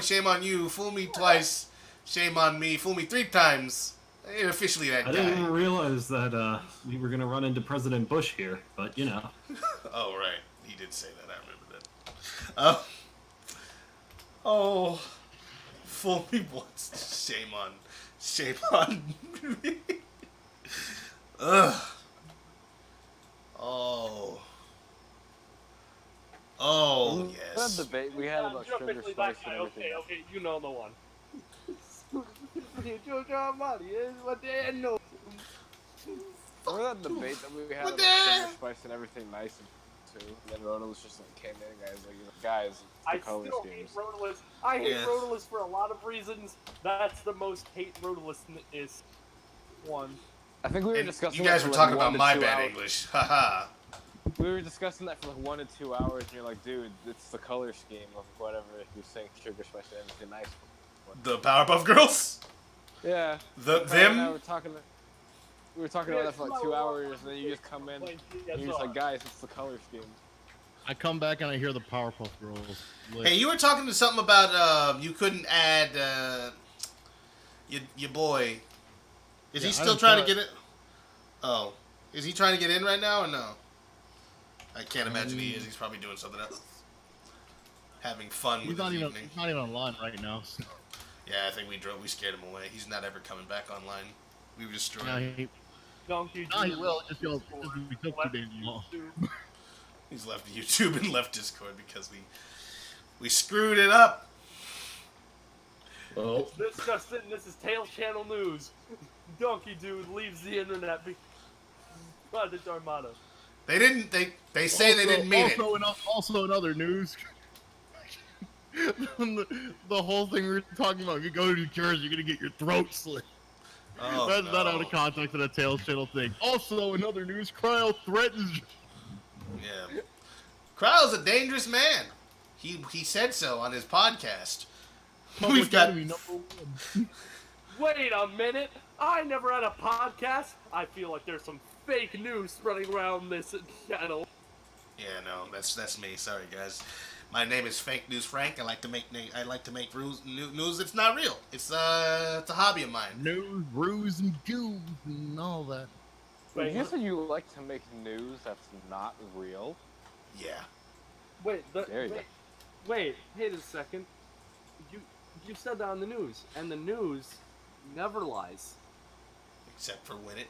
Shame on you. Fool me twice, shame on me. Fool me 3 times. I ain't officially that I guy. didn't realize that we were gonna run into President Bush here, but you know. Oh right, he did say that. I remember that. Oh, fool me once, shame on me. Ugh. Oh, yes. That debate we had about You're sugar officially spice that and guy. everything. Okay, okay, you know the one. Remember that debate that we had What about the- sugar spice and everything nice and too? And then Ronald's just like came in, guys, it's I the color still hate schemes. Rodolus. I hate Yeah. Rodolus for a lot of reasons. That's the most hate Rodolus is one. I think we were And discussing. you guys that were for talking like about 1 my to 2 bad hours. English. Haha. We were discussing that for like 1 to 2 hours, and you're like, dude, it's the color scheme of whatever you're saying, sugar spice and everything nice. The Powerpuff Girls? Yeah. The Kyle and I them? were talking. We were talking about that for like 2 hours, and then you just come in, and you're just like, guys, it's the color scheme. I come back and I hear the Powerpuff Girls. Hey, you were talking to something about you couldn't add your boy. Is he Yeah, I still didn't trying to try get it? Oh, is he trying to get in right now or no? I can't imagine he is. He's probably doing something else. Having fun He's with not his even. evening. He's not even online right now. So. Yeah, I think we scared him away. He's not ever coming back online. We were destroying No, him. he, Donkey no, he Dude will. Just we took too left damn long. YouTube. He's left YouTube and left Discord because we screwed it up. Well, This just in, this is Tails Channel News. Donkey Dude leaves the internet Project Armada. They didn't. They say they didn't mean it. Also, in other news, the whole thing we were talking about. If you go to New Jersey, you're gonna get your throat slit. Oh, That's no. not out of context of the Tails Channel thing. Also, in other news, Cryo threatens. Yeah. Cryo's a dangerous man. He said so on his podcast. We've Public got. enemy #1. Wait a minute! I never had a podcast. I feel like there's some fake news spreading around this channel. Yeah, no, that's me. Sorry, guys. My name is Fake News Frank. I like to make news that's not real. It's a hobby of mine. News, ruse, and goons, and all that. Wait, you said you like to make news that's not real? Yeah. Wait, There you go. wait, wait a second. You said that on the news, and the news never lies. Except for when it.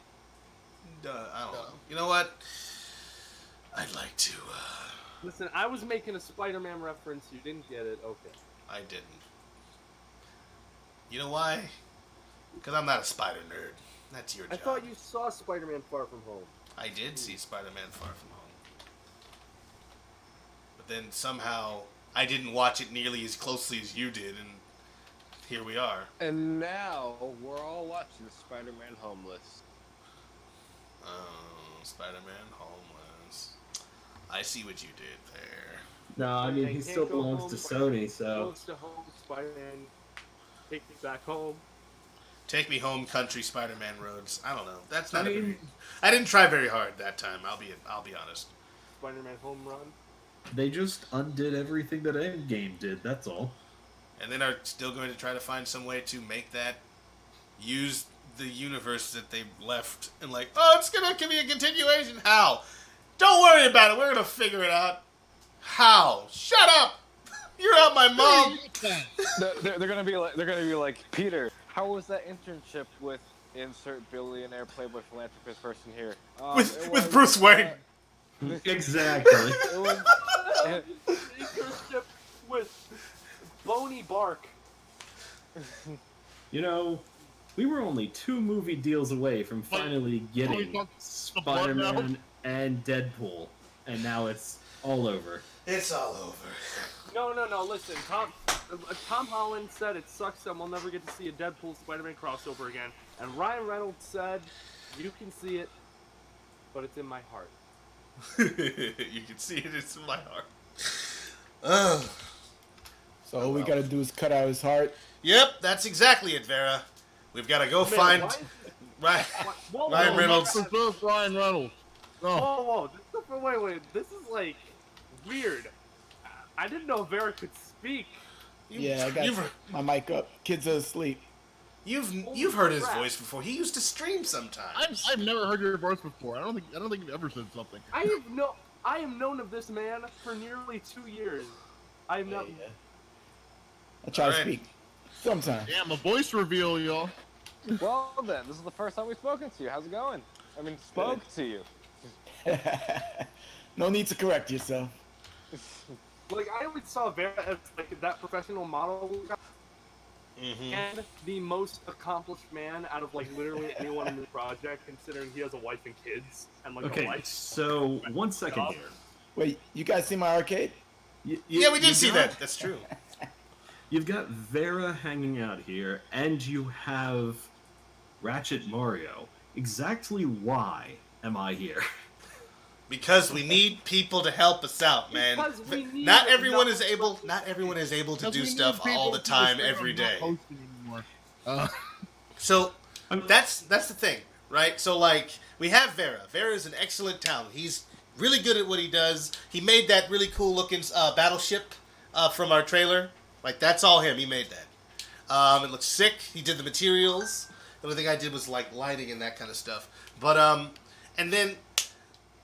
I don't know. You know what? I'd like to. Listen, I was making a Spider-Man reference. You didn't get it. Okay. I didn't. You know why? Because I'm not a spider nerd. That's your job. I thought you saw Spider-Man Far From Home. I did see Spider-Man Far From Home. But then somehow I didn't watch it nearly as closely as you did, and here we are. And now we're all watching Spider-Man Homeless. Oh, Spider-Man Homeless. I see what you did there. no, I mean, he Can't still go belongs home, to Spider-Man Sony, so. Goes to home, Spider-Man. Take me back home. Take me home, country Spider-Man roads. I don't know. That's not. I mean- I didn't try very hard that time. I'll be honest. Spider-Man Home Run. They just undid everything that Endgame did, that's all. And then are still going to try to find some way to make that use the universe that they left and like, oh, it's gonna give me a continuation. How? Don't worry about it. We're gonna figure it out. How? Shut up. You're not my mom. They're gonna be like Peter. How was that internship with insert billionaire playboy philanthropist person here? With Bruce Wayne. Exactly. It was, Internship with Boney Bark. You know, we were only 2 movie deals away from finally getting Spider-Man and Deadpool, and now it's all over. It's all over. No. Listen, Tom Holland said it sucks that we'll never get to see a Deadpool Spider-Man crossover again, and Ryan Reynolds said you can see it, but it's in my heart. You can see it. It's in my heart. Ugh. So all we gotta do is cut out his heart. Yep, that's exactly it, Vera. We've got to go find Ryan Reynolds. Ryan Reynolds. No. Whoa. Wait. This is like weird. I didn't know Vera could speak. Yeah, I got my mic up. Kids are asleep. You've heard his voice before. He used to stream sometimes. I've never heard your voice before. I don't think you've ever said something. I am known of this man for nearly 2 years. I am not. I try to speak sometimes. Damn, a voice reveal, y'all. Well then, this is the first time we've spoken to you. How's it going? I mean, spoke to you. No need to correct yourself. Like, I always saw Vera as like that professional model and the most accomplished man out of like literally anyone in the project, considering he has a wife and kids and like a life. So 1 second here. Wait, you guys see my arcade? Yeah, we did see that. That's true. You've got Vera hanging out here, and you have Ratchet Mario. Exactly why am I here? Because we need people to help us out, man. Not everyone is able to do stuff all the time, every day. So that's the thing, right? So like we have Vera. Vera is an excellent talent. He's really good at what he does. He made that really cool looking battleship from our trailer. Like that's all him. He made that. It looks sick. He did the materials. The only thing I did was like lighting and that kind of stuff. But and then.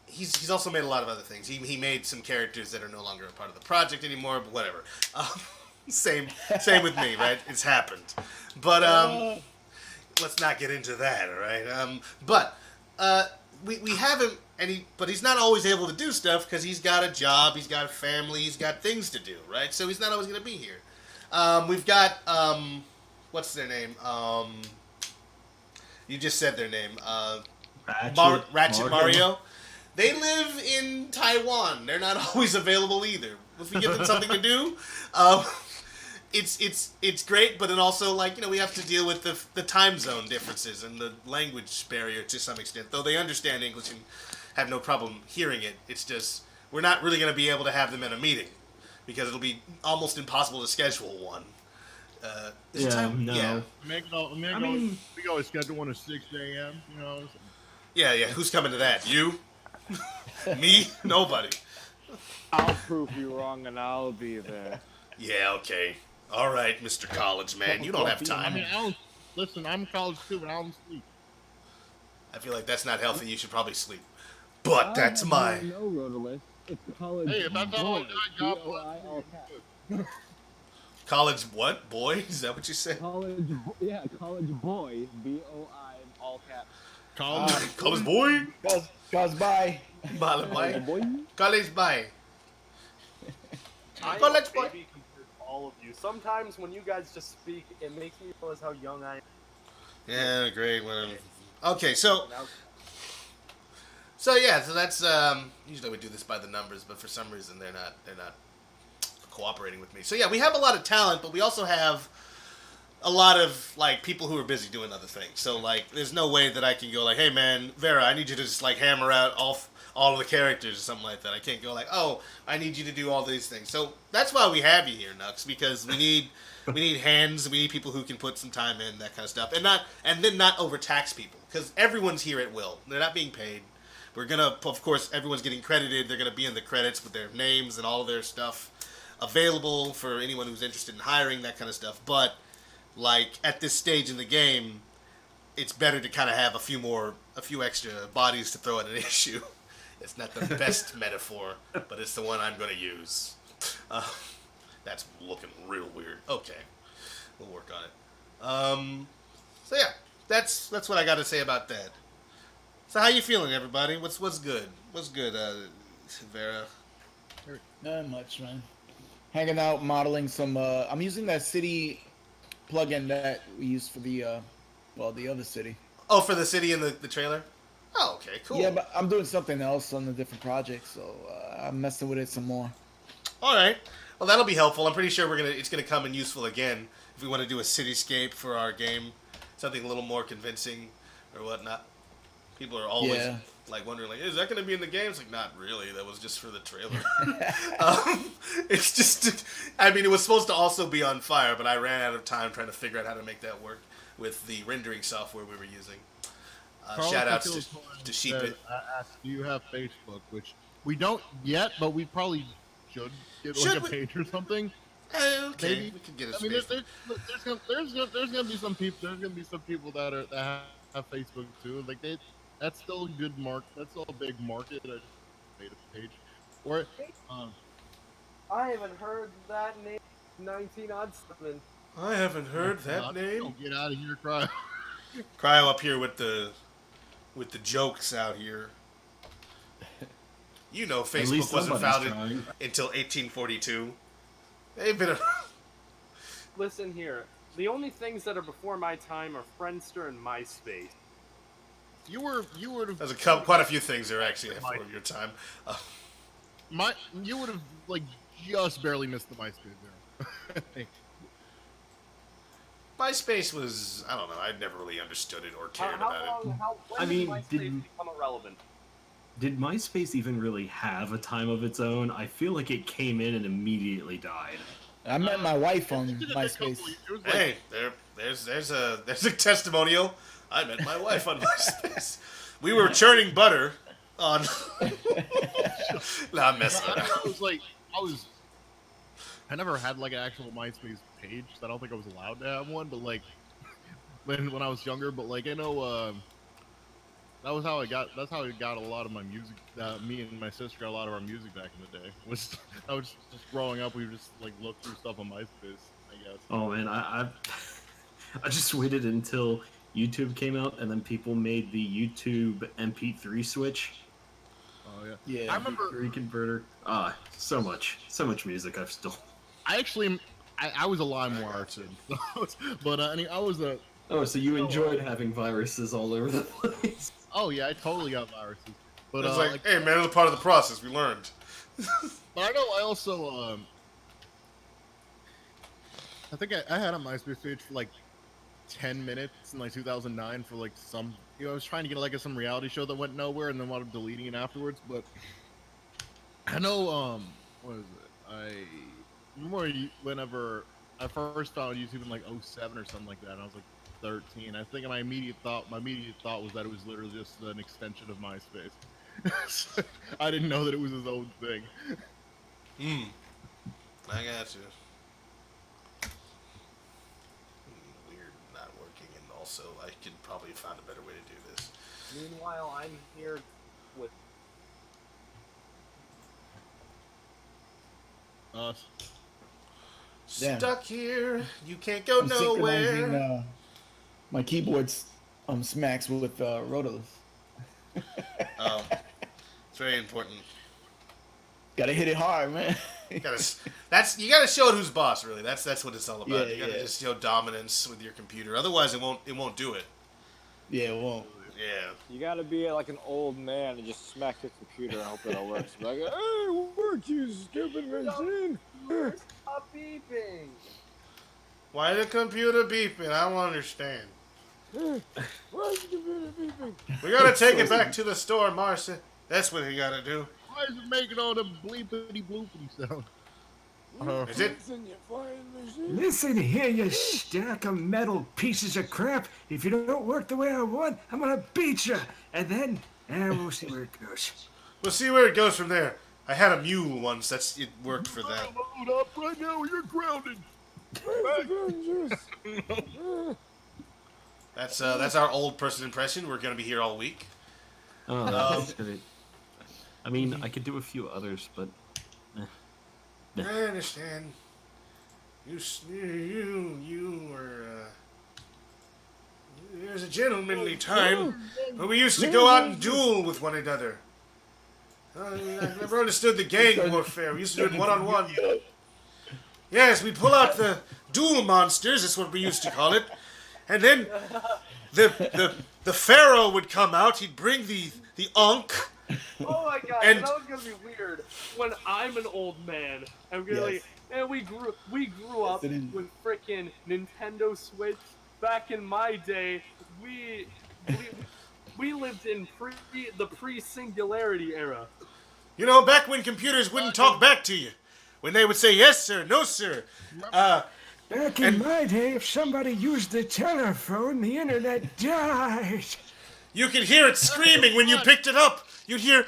He's also made a lot of other things. He made some characters that are no longer a part of the project anymore, but whatever. Same with me, right? It's happened. But let's not get into that, all right? But we have him, but he's not always able to do stuff because he's got a job, he's got a family, he's got things to do, right? So he's not always going to be here. We've got what's their name? You just said their name. Ratchet Mario. They live in Taiwan. They're not always available either. If we give them something to do, it's great. But then also, like, we have to deal with the time zone differences and the language barrier to some extent. Though they understand English and have no problem hearing it, it's just we're not really going to be able to have them in a meeting because it'll be almost impossible to schedule one. No. Yeah. We go schedule one at 6 a.m. Yeah. Who's coming to that? You? Me? Nobody. I'll prove you wrong and I'll be there. Yeah, okay. All right, Mr. College Man. You don't have time. Listen, I'm college too, but I don't sleep. I feel like that's not healthy. You should probably sleep. But that's mine. No, Rotorless. It's college. Hey, if that's how God College what? Boy? Is that what you said? College boy. B-O-I, all caps. College boy? College bye. College boy? College boy. I am College a boy. baby compared to all of you. Sometimes when you guys just speak, it makes me realize how young I am. Yeah, great. Whatever. Okay, so that's usually we do this by the numbers, but for some reason they're not cooperating with me. So yeah, we have a lot of talent, but we also have a lot of like people who are busy doing other things. So like, there's no way that I can go like, hey man, Vera, I need you to just like hammer out all of the characters or something like that. I can't go like, oh, I need you to do all these things. So that's why we have you here, Nux, because we need hands, we need people who can put some time in, that kind of stuff, and then not overtax people, because everyone's here at will. They're not being paid. We're gonna, of course, everyone's getting credited. They're gonna be in the credits with their names and all of their stuff available for anyone who's interested in hiring, that kind of stuff. But like at this stage in the game, it's better to kind of have a few extra bodies to throw at an issue. It's not the best metaphor, but it's the one I'm going to use. That's looking real weird. Okay, we'll work on it. So yeah, that's what I got to say about that. So how you feeling, everybody? What's good? What's good, Vera? Not much, man. Hanging out, modeling some. I'm using that city plugin that we use for the other city. Oh, for the city in the trailer? Oh, okay, cool. Yeah, but I'm doing something else on a different project, so I'm messing with it some more. All right. Well, that'll be helpful. I'm pretty sure it's gonna come in useful again if we want to do a cityscape for our game, something a little more convincing or whatnot. People are always like wondering, like, is that going to be in the game? It's like, not really. That was just for the trailer. It's just, I mean, it was supposed to also be on fire, but I ran out of time trying to figure out how to make that work with the rendering software we were using. Shout outs to Sheepit. Asked, do you have Facebook? Which we don't yet, but we probably should get like a page or something. Okay, Maybe. we could get a I mean, space. there's gonna be some people that have Facebook too. Like that's still a good that's still a big market. I just made a page. Or I haven't heard that name. 19-odd-7. I haven't heard that name. Don't get out of here, Cryo. Cryo up here with the jokes out here. You know, Facebook wasn't founded until 1842. They've been. Listen here. The only things that are before my time are Friendster and MySpace. You would have. There's quite a few things that are actually before your time. You would have like just barely missed the MySpace there. MySpace was, I don't know, I never really understood it or cared about it. When did MySpace become irrelevant? Did MySpace even really have a time of its own? I feel like it came in and immediately died. I met my wife on MySpace. Hey, there's a testimonial. I met my wife on MySpace. We were churning butter on. Nah, I'm messing around. I never had like an actual MySpace page. So I don't think I was allowed to have one. But like when I was younger, but like I know that's how I got a lot of my music. Me and my sister got a lot of our music back in the day. I was just growing up. We would just like look through stuff on MySpace, I guess. Oh man, I just waited until YouTube came out, and then people made the YouTube MP3 switch. Oh yeah. Yeah. I remember MP3 converter. So much music I've stolen. I was a LimeWire kid, but I was a. Oh, so you enjoyed having viruses all over the place? Oh yeah, I totally got viruses. But it's like, hey man, it was part of the process. We learned. But I know I also I think I had a MySpace page for like 10 minutes in like 2009 for like some. I was trying to get like some reality show that went nowhere, and then wound up deleting it afterwards. But I know what is it? I remember whenever I first found YouTube in like 07 or something like that, and I was like 13. I think my immediate thought was that it was literally just an extension of MySpace. I didn't know that it was his own thing. I got you. Weird not working, and also I could probably find a better way to do this. Meanwhile, I'm here with us. Stuck here, you can't go nowhere. My keyboard's smacks with rotors. Oh, it's very important. Gotta hit it hard, man. You gotta show it who's boss. Really, that's what it's all about. Yeah, you gotta just show dominance with your computer. Otherwise, it won't do it. Yeah, it won't. Yeah. You gotta be like an old man and just smack your computer and hope that it works. Like, hey, work, you stupid machine. Stop beeping. Why the computer beeping? I don't understand. Why is the computer beeping? We gotta take it back to the store, Marcy. That's what you gotta do. Why is it making all the bleepity bloopity sound? Is it? Listen here, you stack of metal pieces of crap. If you don't work the way I want, I'm gonna beat you. And then, we'll see where it goes. We'll see where it goes from there. I had a mule once. It worked for that. Load up right now. You're grounded. That's our old person impression. We're gonna be here all week. Oh, that's great. I mean, I could do a few others, but. I understand. You were. There's a gentlemanly time when we used to go out and duel with one another. I never understood the gang warfare. We used to do it one-on-one. Yes, we'd pull out the duel monsters. That's what we used to call it. And then the pharaoh would come out. He'd bring the Ankh. Oh my god, And- that was gonna be weird. When I'm an old man, I'm gonna like, and we grew up with frickin' Nintendo Switch. Back in my day, we lived in the pre-singularity era. You know, back when computers wouldn't talk back to you. When they would say, yes, sir, no, sir. Back in my day, if somebody used the telephone, the internet died. You could hear it screaming when you picked it up. You'd hear,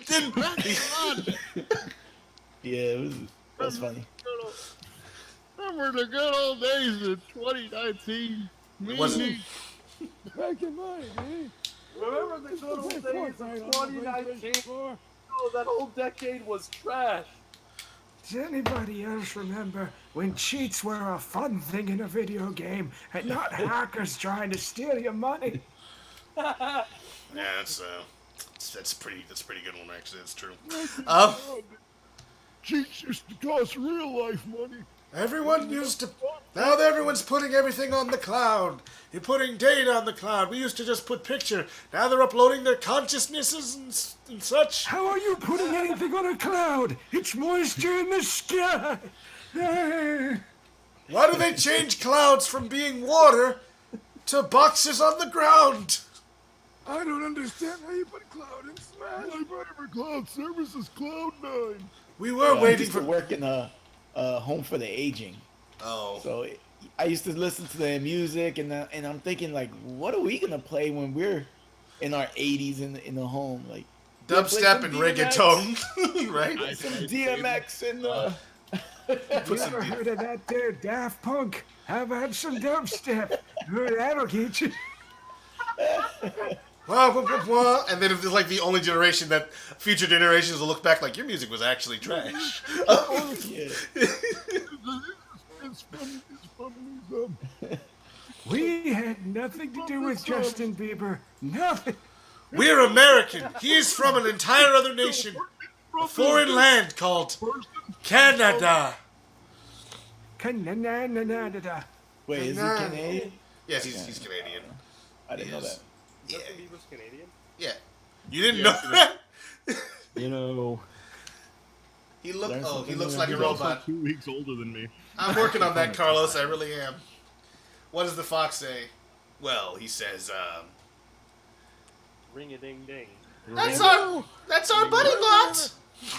then Yeah, that's funny. Remember the good old days of 2019? It wasn't. Back in my day. Remember the good old days of 2019? Oh, that whole decade was trash. Does anybody else remember when cheats were a fun thing in a video game and not hackers trying to steal your money? Yeah, that's pretty good one actually. That's true. Cheats used to cost real life money. Everyone used to. Now everyone's putting everything on the cloud. You're putting data on the cloud. We used to just put picture. Now they're uploading their consciousnesses and such. How are you putting anything on a cloud? It's moisture in the sky. Why do they change clouds from being water to boxes on the ground? I don't understand how you put cloud in Smash. My favorite cloud service is Cloud9. We were I waiting used to for. work in a home for the aging. Oh. So I used to listen to their music, and I'm thinking like, what are we gonna play when we're in our 80s in the home? Like Dubstep and reggaeton, right? Some DMX and You ever heard of that there Daft Punk? How about some dubstep? That'll get you. And then if it's like the only generation that future generations will look back like your music was actually trash. Yeah. It's from We had nothing to do with Justin Bieber. Nothing. We're American. He's from an entire other nation, a foreign land called Canada. Canada. Wait, is he Canadian? Yes, he's Canadian. I didn't know that. Yeah. Justin Bieber's Canadian? Yeah. You didn't know that? You know, He looks He's like a also robot. 2 weeks older than me. I'm working on that, Carlos. I really am. What does the fox say? Well, he says, Ring-a-ding-ding. That's our buddy bot!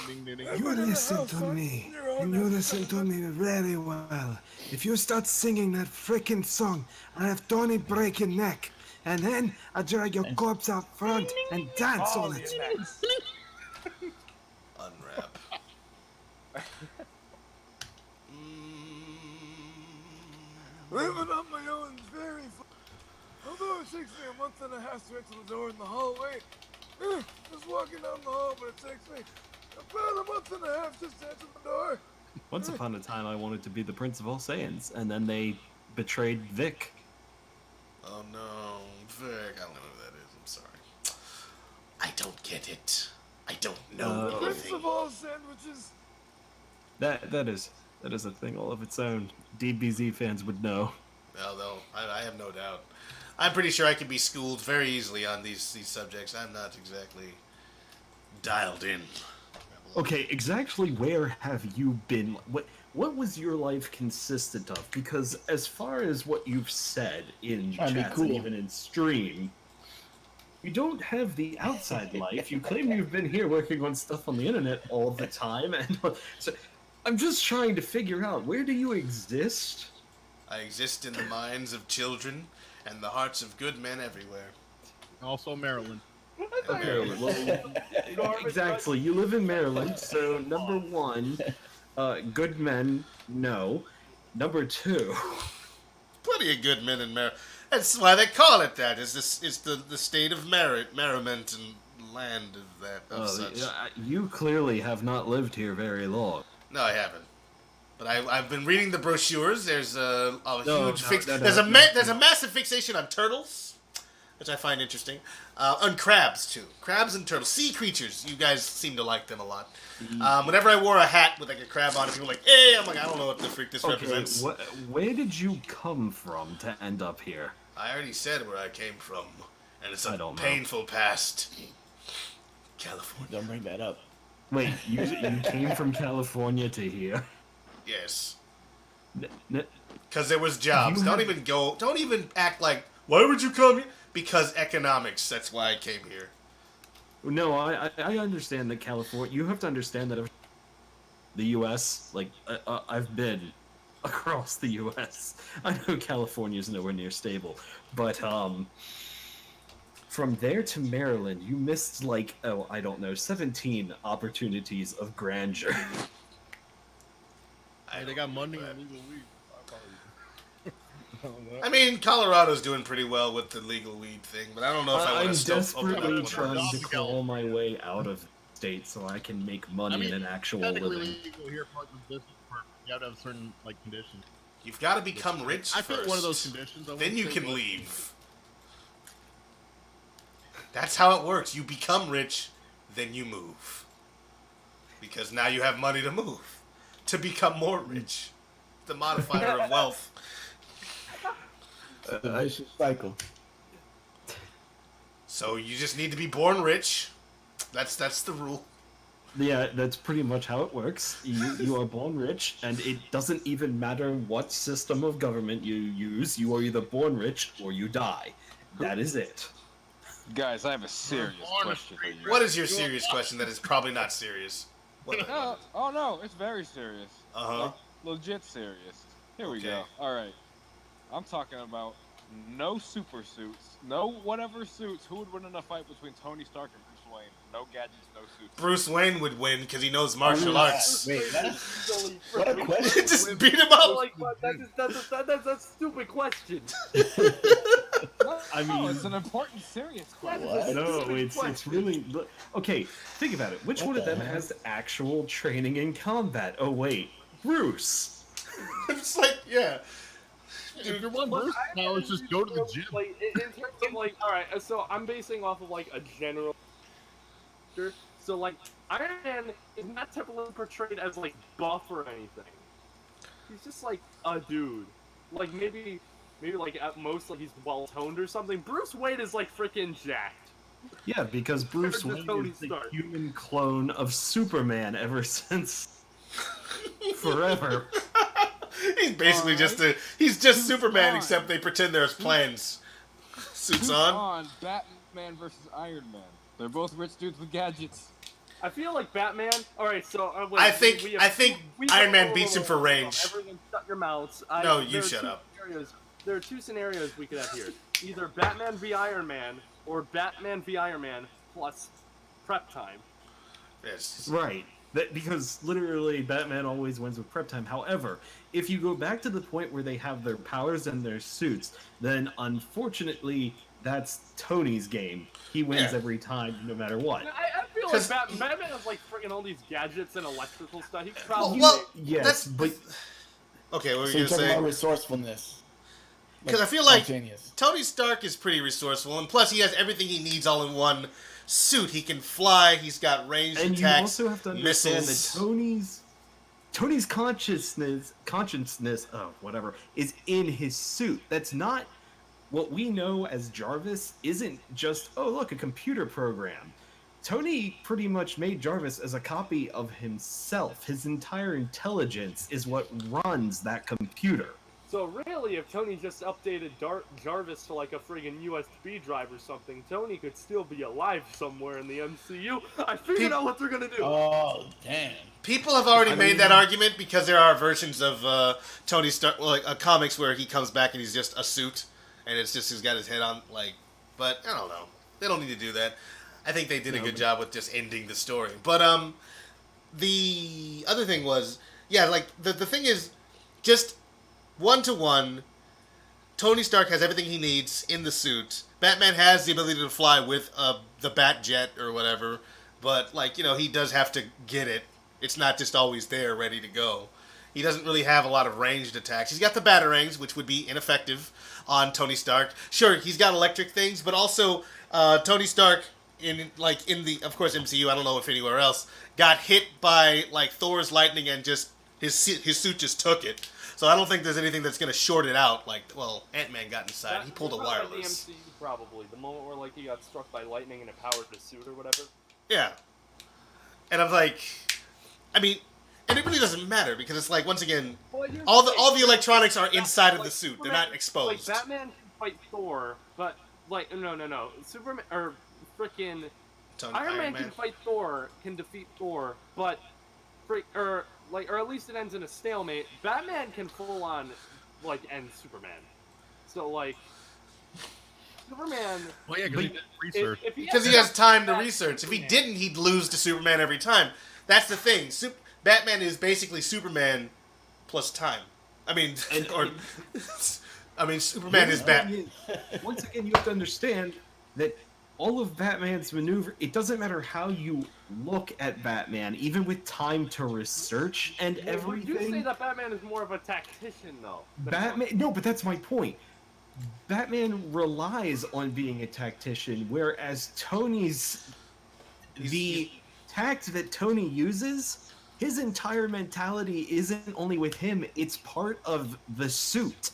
Ding, ding, ding. You listen to me, and you listen to me very well. If you start singing that frickin' song, I have Tony break your neck, and then I drag your corpse out front and dance on it. Unwrap. Living on my own is very fun. Although it takes me a month and a half to enter the door in the hallway. Just walking down the hall, but it takes me about a month and a half just to enter the door. once upon a time I wanted to be the Prince of all Saiyans, and then they betrayed Vic. Oh no, Vic, I don't know who that is, I'm sorry. I don't get it. I don't know Prince anything. of all sandwiches. That is a thing all of its own. DBZ fans would know. Well, I have no doubt. I'm pretty sure I can be schooled very easily on these subjects. I'm not exactly dialed in. Okay, exactly where have you been? What was your life consistent of? Because as far as what you've said in Trying to be chats cool. and even in stream, you don't have the outside life. You claim you've been here working on stuff on the internet all the time, and so I'm just trying to figure out, where do you exist? I exist in the minds of children and the hearts of good men everywhere. Also Maryland. Okay, well, exactly. You live in Maryland, so number one, good men, no. Number two, Plenty of good men in Maryland. That's why they call it that. It's the state of merriment and land of that of such. you clearly have not lived here very long. No, I haven't. But I've been reading the brochures. There's a huge no, there's a massive fixation on turtles, which I find interesting. On crabs too, crabs and turtles, sea creatures. You guys seem to like them a lot. Whenever I wore a hat with like a crab on it, people were like, "Hey!" I'm like, "I don't know what the freak this represents." Where did you come from to end up here? I already said where I came from, and it's I a don't know. painful past. California. Don't bring that up. Wait, you came from California to here? Yes. N- Because there was jobs. You Don't have- even act like, why would you come here? because economics. That's why I came here. No, I understand that California. You have to understand that the U.S. Like I've been across the U.S. I know California is nowhere near stable, but from there to Maryland, you missed like I don't know 17 opportunities of grandeur. They got money and legal weed. I mean, Colorado's doing pretty well with the legal weed thing, but I don't know if I want I'm to desperately trying to claw my way out of the state so I can make money in an actual living. Legal here for the business purpose. You have to have certain like conditions. You've got to become rich I first. fit one of those conditions. Then you can leave. That's how it works. You become rich, then you move. Because now you have money to move. To become more rich. The modifier of wealth. The vicious cycle. So you just need to be born rich. That's the rule. Yeah, that's pretty much how it works. You are born rich, and it doesn't even matter what system of government you use. You are either born rich or you die. That is it. Guys, I have a serious question for you. What is your serious question that is probably not serious? Oh no, it's very serious. Uh-huh. Like, legit serious. Here we Okay. go. Alright. I'm talking about no super suits, no whatever suits. Who would win in a fight between Tony Stark and Bruce Wayne? No gadgets, no suits. Bruce Wayne would win because he knows martial arts. Wait, what a question. Just beat him up. Like, that's a stupid question. I mean, it's an important, serious question. no, it's really okay. Think about it. Which What one of the them heck? has actual training in combat? Oh wait, Bruce. It's like, yeah. If you want Bruce powers, just go to the gym. Like, in terms of like, all right, so I'm basing off of like a general. So like, Iron Man is not typically portrayed as like buff or anything. He's just like a dude. Like maybe like at most like he's well toned or something. Bruce Wayne is like freaking jacked. Yeah, because Bruce Compared to Wayne Tony is the Stark. human clone of Superman ever since forever. He's basically he's just Superman, except they pretend there's plans. Suits on. Batman versus Iron Man. They're both rich dudes with gadgets. I feel like Batman. All right, so wait, I think we Iron Man beats him for range. Everyone, shut your mouths. No, you shut up. There are two scenarios we could have here: either Batman v Iron Man or Batman v Iron Man plus prep time. Yes. Right. Because literally Batman always wins with prep time. However, if you go back to the point where they have their powers and their suits, then unfortunately that's Tony's game. He wins every time, no matter what. I feel like Batman has like freaking all these gadgets and electrical stuff. He probably yes, but okay, what were So you you're gonna talking say? about resourcefulness. Because I feel like spontaneous. Tony Stark is pretty resourceful, and plus he has everything he needs all in one suit. He can fly. He's got ranged and attacks, you also have to understand missiles. that Tony's consciousness, whatever, is in his suit. That's not what we know as Jarvis. Isn't just look, a computer program. Tony pretty much made Jarvis as a copy of himself. His entire intelligence is what runs that computer. So really, if Tony just updated Jarvis to like a friggin' USB drive or something, Tony could still be alive somewhere in the MCU. I figured out what they're gonna do. Oh, damn. People have already made that argument because there are versions of Tony Stark, like comics where he comes back and he's just a suit, and it's just he's got his head on, like. But I don't know. They don't need to do that. I think they did a good job with just ending the story. But the other thing was, like the thing is, just 1-to-1. Tony Stark has everything he needs in the suit. Batman has the ability to fly with the Bat Jet or whatever, but he does have to get it. It's not just always there, ready to go. He doesn't really have a lot of ranged attacks. He's got the batarangs, which would be ineffective on Tony Stark. Sure, he's got electric things, but also Tony Stark in the of course MCU. I don't know if anywhere else got hit by Thor's lightning and just his suit just took it. So I don't think there's anything that's going to short it out. Ant-Man got inside. He pulled a wireless. The MCU probably. The moment where he got struck by lightning and it powered his suit or whatever. Yeah. And I'm like, I mean, and it really doesn't matter because it's once again, all the electronics are inside of the suit. They're not exposed. Batman can fight Thor, but like no. Superman or freaking Tony Iron Man can fight Thor, can defeat Thor, but or at least it ends in a stalemate. Batman can full on like end Superman. So like Superman. Well, yeah, because he did research. Because he has time to research. If he didn't, he'd lose to Superman every time. That's the thing. Batman is basically Superman plus time. I mean, Superman is Batman. Once again, you have to understand that all of Batman's maneuver, it doesn't matter how you look at Batman, even with time to research and everything. Would you say that Batman is more of a tactician, though? No, but that's my point. Batman relies on being a tactician, whereas the tact that Tony uses, his entire mentality isn't only with him, it's part of the suit.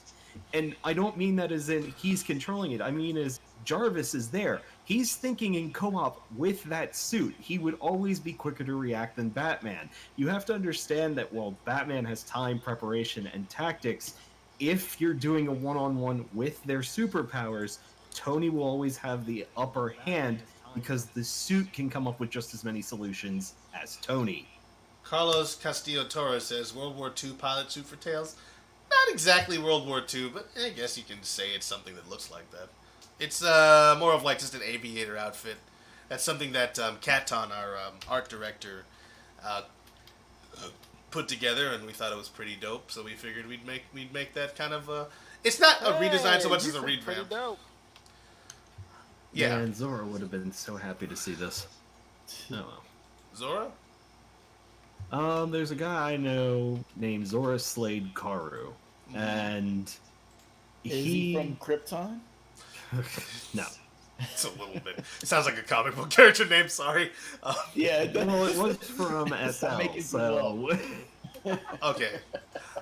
And I don't mean that as in he's controlling it. I mean as Jarvis is there. He's thinking in co-op with that suit. He would always be quicker to react than Batman. You have to understand that while Batman has time, preparation, and tactics, if you're doing a one-on-one with their superpowers, Tony will always have the upper hand because the suit can come up with just as many solutions as Tony. Carlos Castillo Torres says World War II pilot suit for Tails. Not exactly World War II, but I guess you can say it's something that looks like that. It's more of like just an aviator outfit. That's something that Katon, our art director, put together, and we thought it was pretty dope. So we figured we'd make that kind of. It's not a redesign so much as a revamp. Yeah, and Zora would have been so happy to see this. Oh well. Zora? There's a guy I know named Zora Slade Karu, and Is he from Krypton? No. It's a little bit. It sounds like a comic book character name. Sorry. Yeah. Well, it was from SL. So. Okay.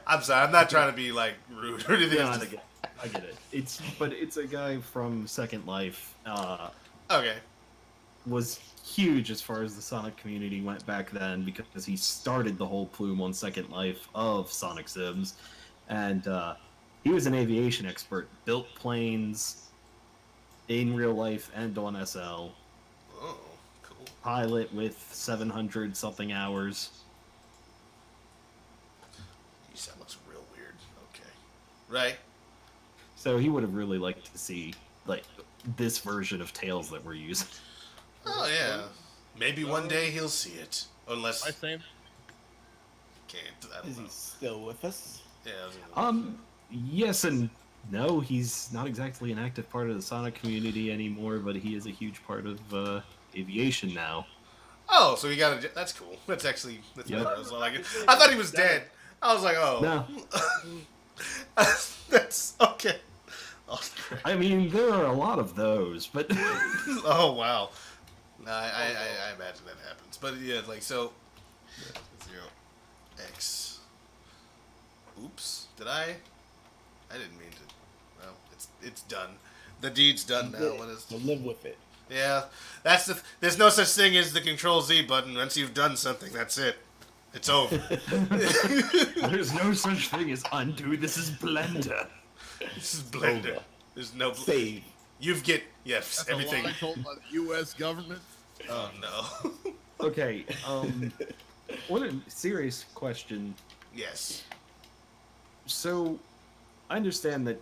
I'm sorry. I'm not trying to be like rude or anything. Yeah, I get it. It's a guy from Second Life. Okay. Was huge as far as the Sonic community went back then because he started the whole plume on Second Life of Sonic Sims, and he was an aviation expert. Built planes in real life and on SL. Oh, cool. Pilot with 700 something hours. That looks real weird. Okay. Right. So he would have really liked to see like this version of Tails that we're using. Oh yeah. Maybe one day he'll see it. Unless I say can't. I don't Is know. he still with us? Yeah. I was gonna... Yes and no. He's not exactly an active part of the Sonic community anymore, but he is a huge part of aviation now. Oh, so he got a... That's cool. That's better. I was like, I thought he was dead. I was like, oh. No. That's okay. Oh, I mean, there are a lot of those, but... Oh, wow. No, I imagine that happens. But yeah, like, so... 0x. Oops. Did I? I didn't mean to. Well, it's done. The deed's done now. What is... So live with it. Yeah. There's no such thing as the Control-Z button. Once you've done something, that's it. It's over. There's no such thing as undo. This is Blender. This is Blender. There's no... Save. Yes, that's everything. a lie told by the U.S. government. Oh, no. Okay, what a serious question. Yes. So, I understand that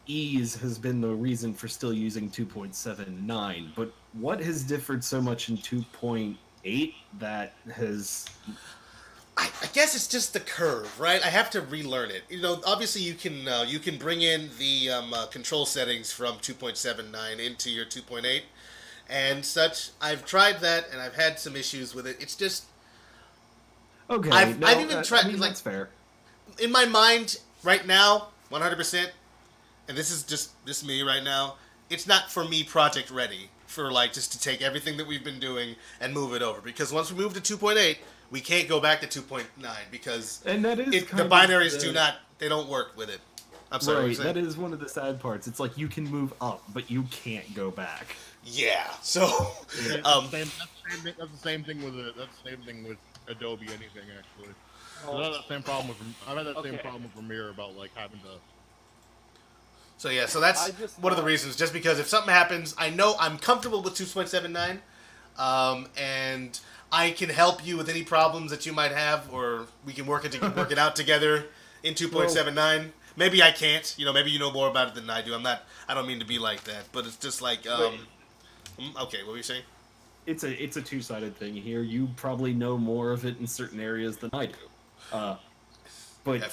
ease has been the reason for still using 2.79, but what has differed so much in 2.8 that has... I guess it's just the curve, right? I have to relearn it. You know, obviously you can bring in the control settings from 2.79 into your 2.8 and such. I've tried that and I've had some issues with it. It's just okay. I've even tried. I mean, like, that's fair. In my mind, right now, 100%, and this is just me right now. It's not for me project ready for like just to take everything that we've been doing and move it over because once we move to 2.8. We can't go back to 2.9 because and that is the binaries they don't work with it. I'm sorry. Right, that is one of the sad parts. It's like you can move up, but you can't go back. Yeah. So that's the same thing with Adobe anything actually. I've had that same problem with Premiere about like having to. So yeah, so that's one of the reasons. Just because if something happens, I know I'm comfortable with 2.79, and I can help you with any problems that you might have, or we can work it out together in 2.79. Maybe I can't. Maybe you know more about it than I do. I don't mean to be like that, but it's just like. Okay, what were you saying? It's a two-sided thing here. You probably know more of it in certain areas than I do. But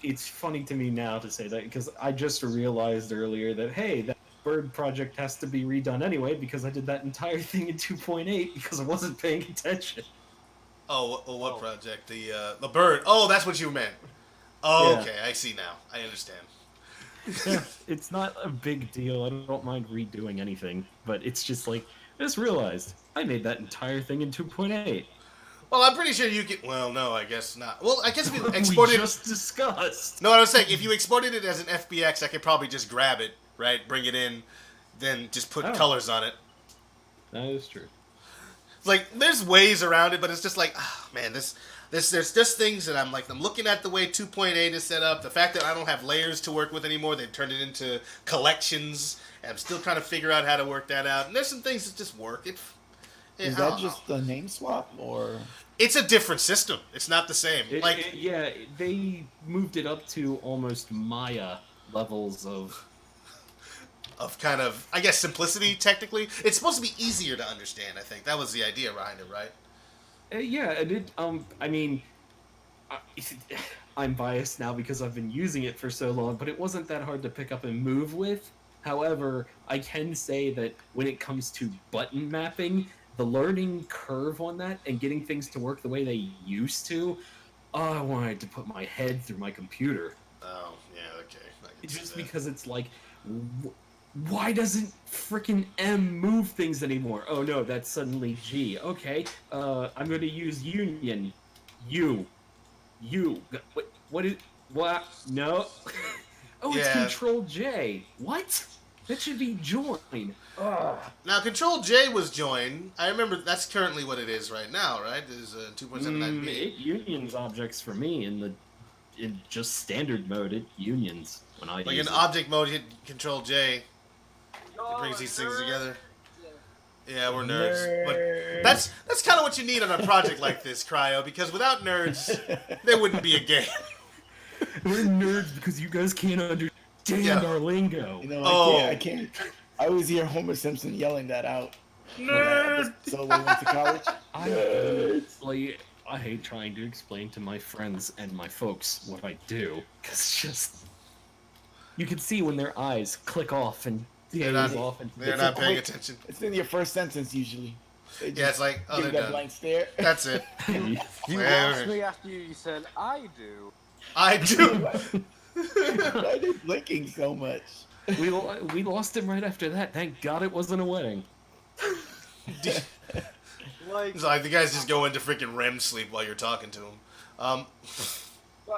it's funny to me now to say that because I just realized earlier that, hey, that bird project has to be redone anyway because I did that entire thing in 2.8 because I wasn't paying attention. What project? The bird. Oh, that's what you meant. Oh, yeah. Okay, I see now. I understand. Yeah, it's not a big deal. I don't mind redoing anything, but it's just like, I just realized I made that entire thing in 2.8. Well, I'm pretty sure you can. Well, no, I guess not. Well, I guess if you exported. We just discussed. No, I was saying if you exported it as an FBX, I could probably just grab it, right? Bring it in, then just put colors on it. That is true. Like, there's ways around it, but it's just like, man, there's just things that I'm looking at the way 2.8 is set up. The fact that I don't have layers to work with anymore, they've turned it into collections, and I'm still trying to figure out how to work that out. And there's some things that just work. Is that just a name swap, or? It's a different system. It's not the same. Yeah, they moved it up to almost Maya levels of kind of, I guess, simplicity, technically. It's supposed to be easier to understand, I think. That was the idea behind it, right? Yeah, it did. I mean, I'm biased now because I've been using it for so long, but it wasn't that hard to pick up and move with. However, I can say that when it comes to button mapping, the learning curve on that and getting things to work the way they used to, I wanted to put my head through my computer. Oh, yeah, okay. Just because it's like, why doesn't frickin' M move things anymore? Oh no, that's suddenly G. Okay, I'm going to use Union. U. What? No. Oh, it's Control J. What? That should be join. Now, Control J was join. I remember that's currently what it is right now, right? It is 2.79b. It unions objects for me in just standard mode. It unions when I use in object mode, hit Control J. It brings these things together. Yeah, we're nerds. But that's kind of what you need on a project like this, Cryo, because without nerds, there wouldn't be a game. We're nerds because you guys can't understand our lingo. I can't. I always hear Homer Simpson yelling that out. Nerd! Solo went to college. I hate trying to explain to my friends and my folks what I do, because just you can see when their eyes click off and gaze off, and they're not paying attention. It's in your first sentence usually. Yeah, it's like, oh, give they're that done. Blank stare. That's it. You lost me after you said I do. I do. Why are they blinking so much? We lost him right after that. Thank God it wasn't a wedding. It's like the guys just go into freaking REM sleep while you're talking to them. Well,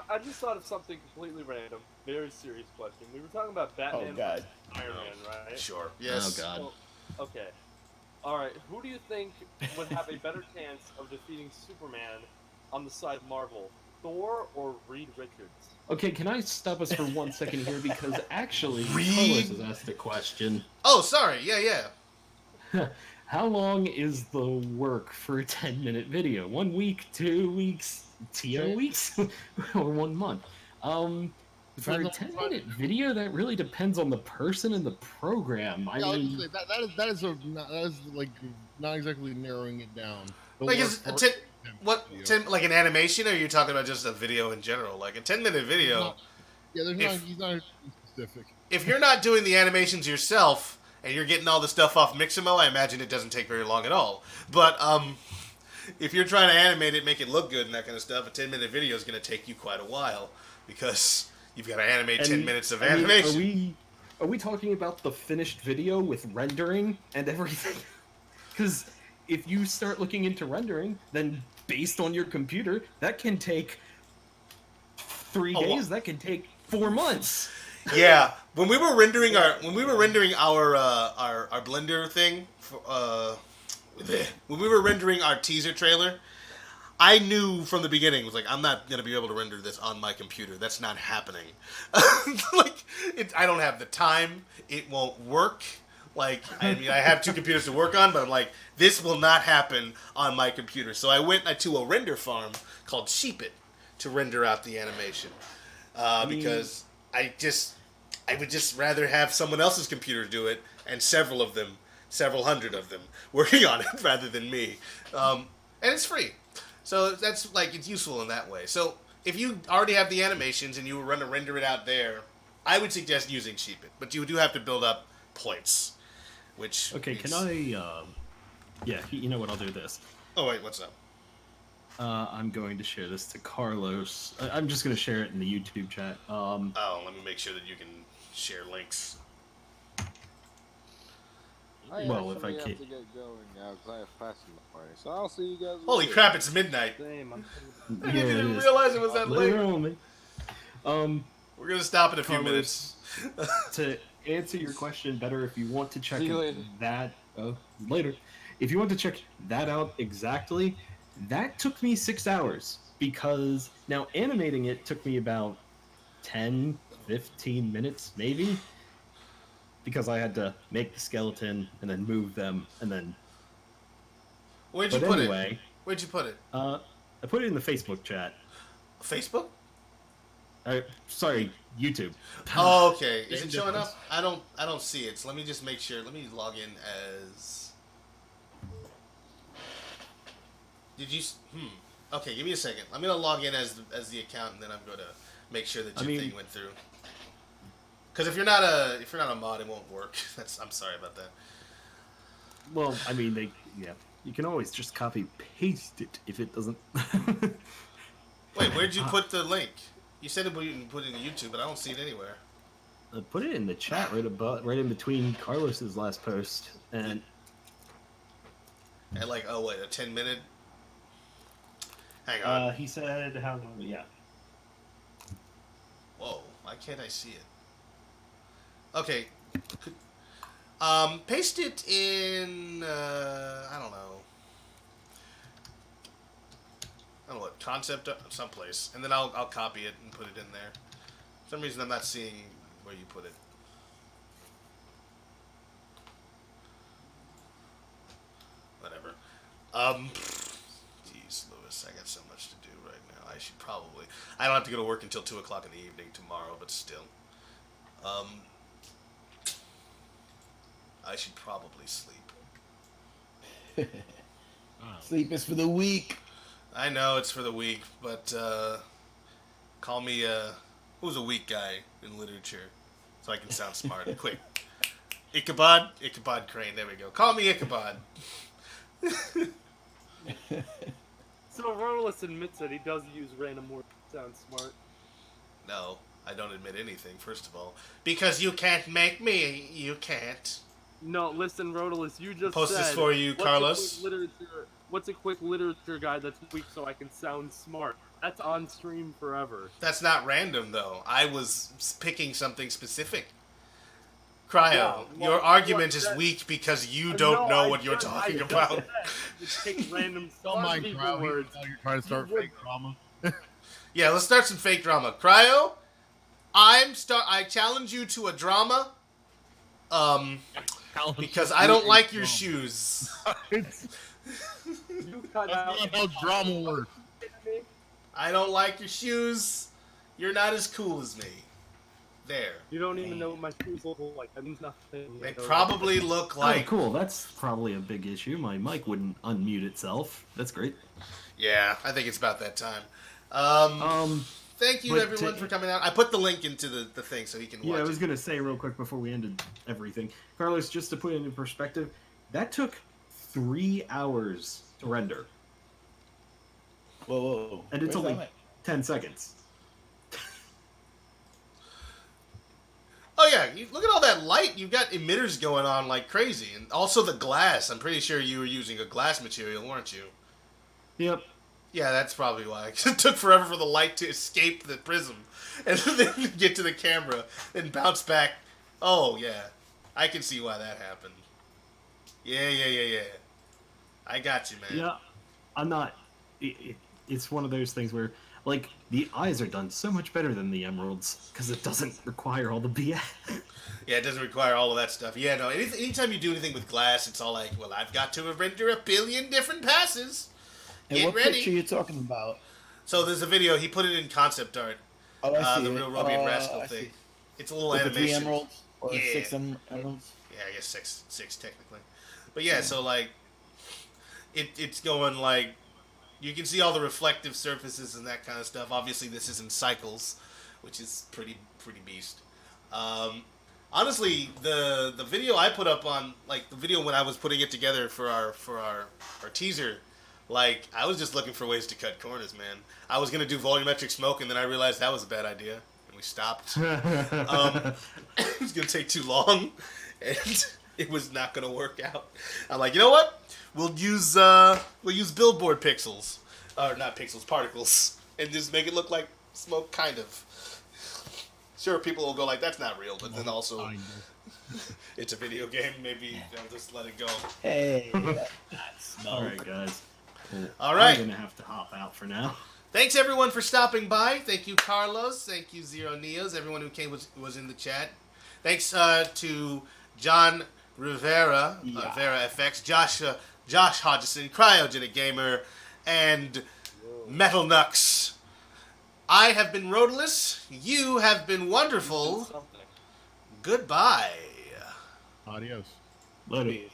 I just thought of something completely random. Very serious question. We were talking about Batman versus Iron Man, right? Sure. Yes. Oh, God. So, okay. Alright, who do you think would have a better chance of defeating Superman on the side of Marvel? Thor or Reed Richards? Okay, can I stop us for 1 second here? Because actually, Carlos has asked a question. Oh, sorry. Yeah. How long is the work for a 10-minute video? 1 week, 2 weeks, 2 weeks, or 1 month? For a 10-minute video, that really depends on the person and the program. I mean, that is like not exactly narrowing it down. Like like an animation, or are you talking about just a video in general? Like a 10-minute video. He's not specific. If you're not doing the animations yourself and you're getting all the stuff off Mixamo, I imagine it doesn't take very long at all. But if you're trying to animate it, make it look good and that kind of stuff, a 10-minute video is going to take you quite a while because you've got to animate 10 minutes of animation. Are we talking about the finished video with rendering and everything? Because if you start looking into rendering, then based on your computer, that can take 3 days. That can take 4 months. Yeah, when we were rendering our Blender thing, when we were rendering our teaser trailer, I knew from the beginning, was like, I'm not going to be able to render this on my computer. That's not happening. Like, I don't have the time. It won't work. Like, I mean, I have 2 computers to work on, but I'm like, this will not happen on my computer. So I went to a render farm called Sheepit to render out the animation. Because I would just rather have someone else's computer do it, and several hundred of them, working on it rather than me. And it's free. So that's, like, it's useful in that way. So if you already have the animations and you want to render it out there, I would suggest using Sheepit. But you do have to build up points, which... Okay, means... can I, yeah, you know what, I'll do this. Oh, wait, what's up? I'm going to share this to Carlos. I'm just going to share it in the YouTube chat. Oh, let me make sure that you can share links. Well, if I have can't... to get going now because I have class in the morning. So I'll see you guys Holy later. crap, it's midnight. Same. I didn't realize it was that late. We're going to stop in a few minutes. To answer your question better, if you want to check See you later. that... later. If you want to check that out exactly, that took me 6 hours. Because now animating it took me about 10, 15 minutes, maybe. Because I had to make the skeleton and then move them and then. Where'd you put it? Where'd you put it? I put it in the Facebook chat. Facebook? Sorry, YouTube. Oh, okay. Is it showing up? I don't see it. So let me just make sure. Let me log in as. Did you? Okay, give me a second. I'm gonna log in as the account, and then I'm gonna make sure that your thing went through. Because if you're not a mod, it won't work. I'm sorry about that. Well, I mean, you can always just copy paste it if it doesn't. Wait, where'd you put the link? You said you can put it in YouTube, but I don't see it anywhere. I put it in the chat right in between Carlos's last post and. At like a 10-minute. Hang on. He said how long? Yeah. Whoa! Why can't I see it? Okay. Paste it in, I don't know what, concept, someplace, and then I'll copy it and put it in there. For some reason I'm not seeing where you put it. Whatever. Jeez, Lewis, I got so much to do right now. I don't have to go to work until 2 o'clock in the evening tomorrow, but still. I should probably sleep. Sleep is for the weak. I know it's for the weak, but call me who's a weak guy in literature, so I can sound smart. Quick, Ichabod Crane. There we go. Call me Ichabod. So Rorless admits that he does use random words to sound smart. No, I don't admit anything. First of all, because you can't make me. You can't. No, listen, Rhodolus, you just Post said... this for you, Carlos. What's a quick literature guide that's weak so I can sound smart? That's on stream forever. That's not random, though. I was picking something specific. Cryo, your argument is weak because you don't know what you're talking about. You pick random Don't mind people Cryo. words. You're trying to start fake drama. Yeah, let's start some fake drama. Cryo, I challenge you to a drama. Because I don't like your shoes. You cut out. That's not how drama works. I don't like your shoes. You're not as cool as me. There. You don't even know what my shoes look like. That means nothing. They probably look like... Oh, cool. That's probably a big issue. My mic wouldn't unmute itself. That's great. Yeah, I think it's about that time. Thank you, everyone, for coming out. I put the link into the thing so he can watch it. Yeah, I was going to say real quick before we ended everything. Carlos, just to put it into perspective, that took 3 hours to render. Whoa. And it's only 10 seconds. Oh, yeah. Look at all that light. You've got emitters going on like crazy. And also the glass. I'm pretty sure you were using a glass material, weren't you? Yep. Yeah, that's probably why. It took forever for the light to escape the prism and then get to the camera and bounce back. Oh, yeah. I can see why that happened. Yeah. I got you, man. Yeah. I'm not... it's one of those things where like the eyes are done so much better than the emeralds because it doesn't require all the BS. Yeah, it doesn't require all of that stuff. Yeah, no. Anytime you do anything with glass, it's all like, well, I've got to render a billion different passes. And Get what ready. picture are you talking about? So there's a video. He put it in concept art. Oh, I see The it. real Romy and I Rascal see. thing. It's a little With the animation. 3 emeralds or Yeah. 6 emeralds. Yeah, I guess six technically. But yeah, so like, it's going like, you can see all the reflective surfaces and that kind of stuff. Obviously, this is in cycles, which is pretty beast. Honestly, the video I put up on, like the video when I was putting it together for our teaser, like I was just looking for ways to cut corners, man. I was gonna do volumetric smoke, and then I realized that was a bad idea, and we stopped. It was gonna take too long, and it was not gonna work out. I'm like, you know what? We'll use billboard pixels, or not pixels, particles, and just make it look like smoke, kind of. Sure, people will go like, that's not real, but then also, it's a video game, maybe they'll just let it go. Hey, that's All right, guys. All right. I'm gonna have to hop out for now. Thanks, everyone, for stopping by. Thank you, Carlos. Thank you, Zero Neos. Everyone who came was in the chat. Thanks to John Rivera, Vera FX, Josh Hodgson, Cryogenic Gamer, and Metal Nux. I have been Rodalus. You have been wonderful. Goodbye. Adios. Later.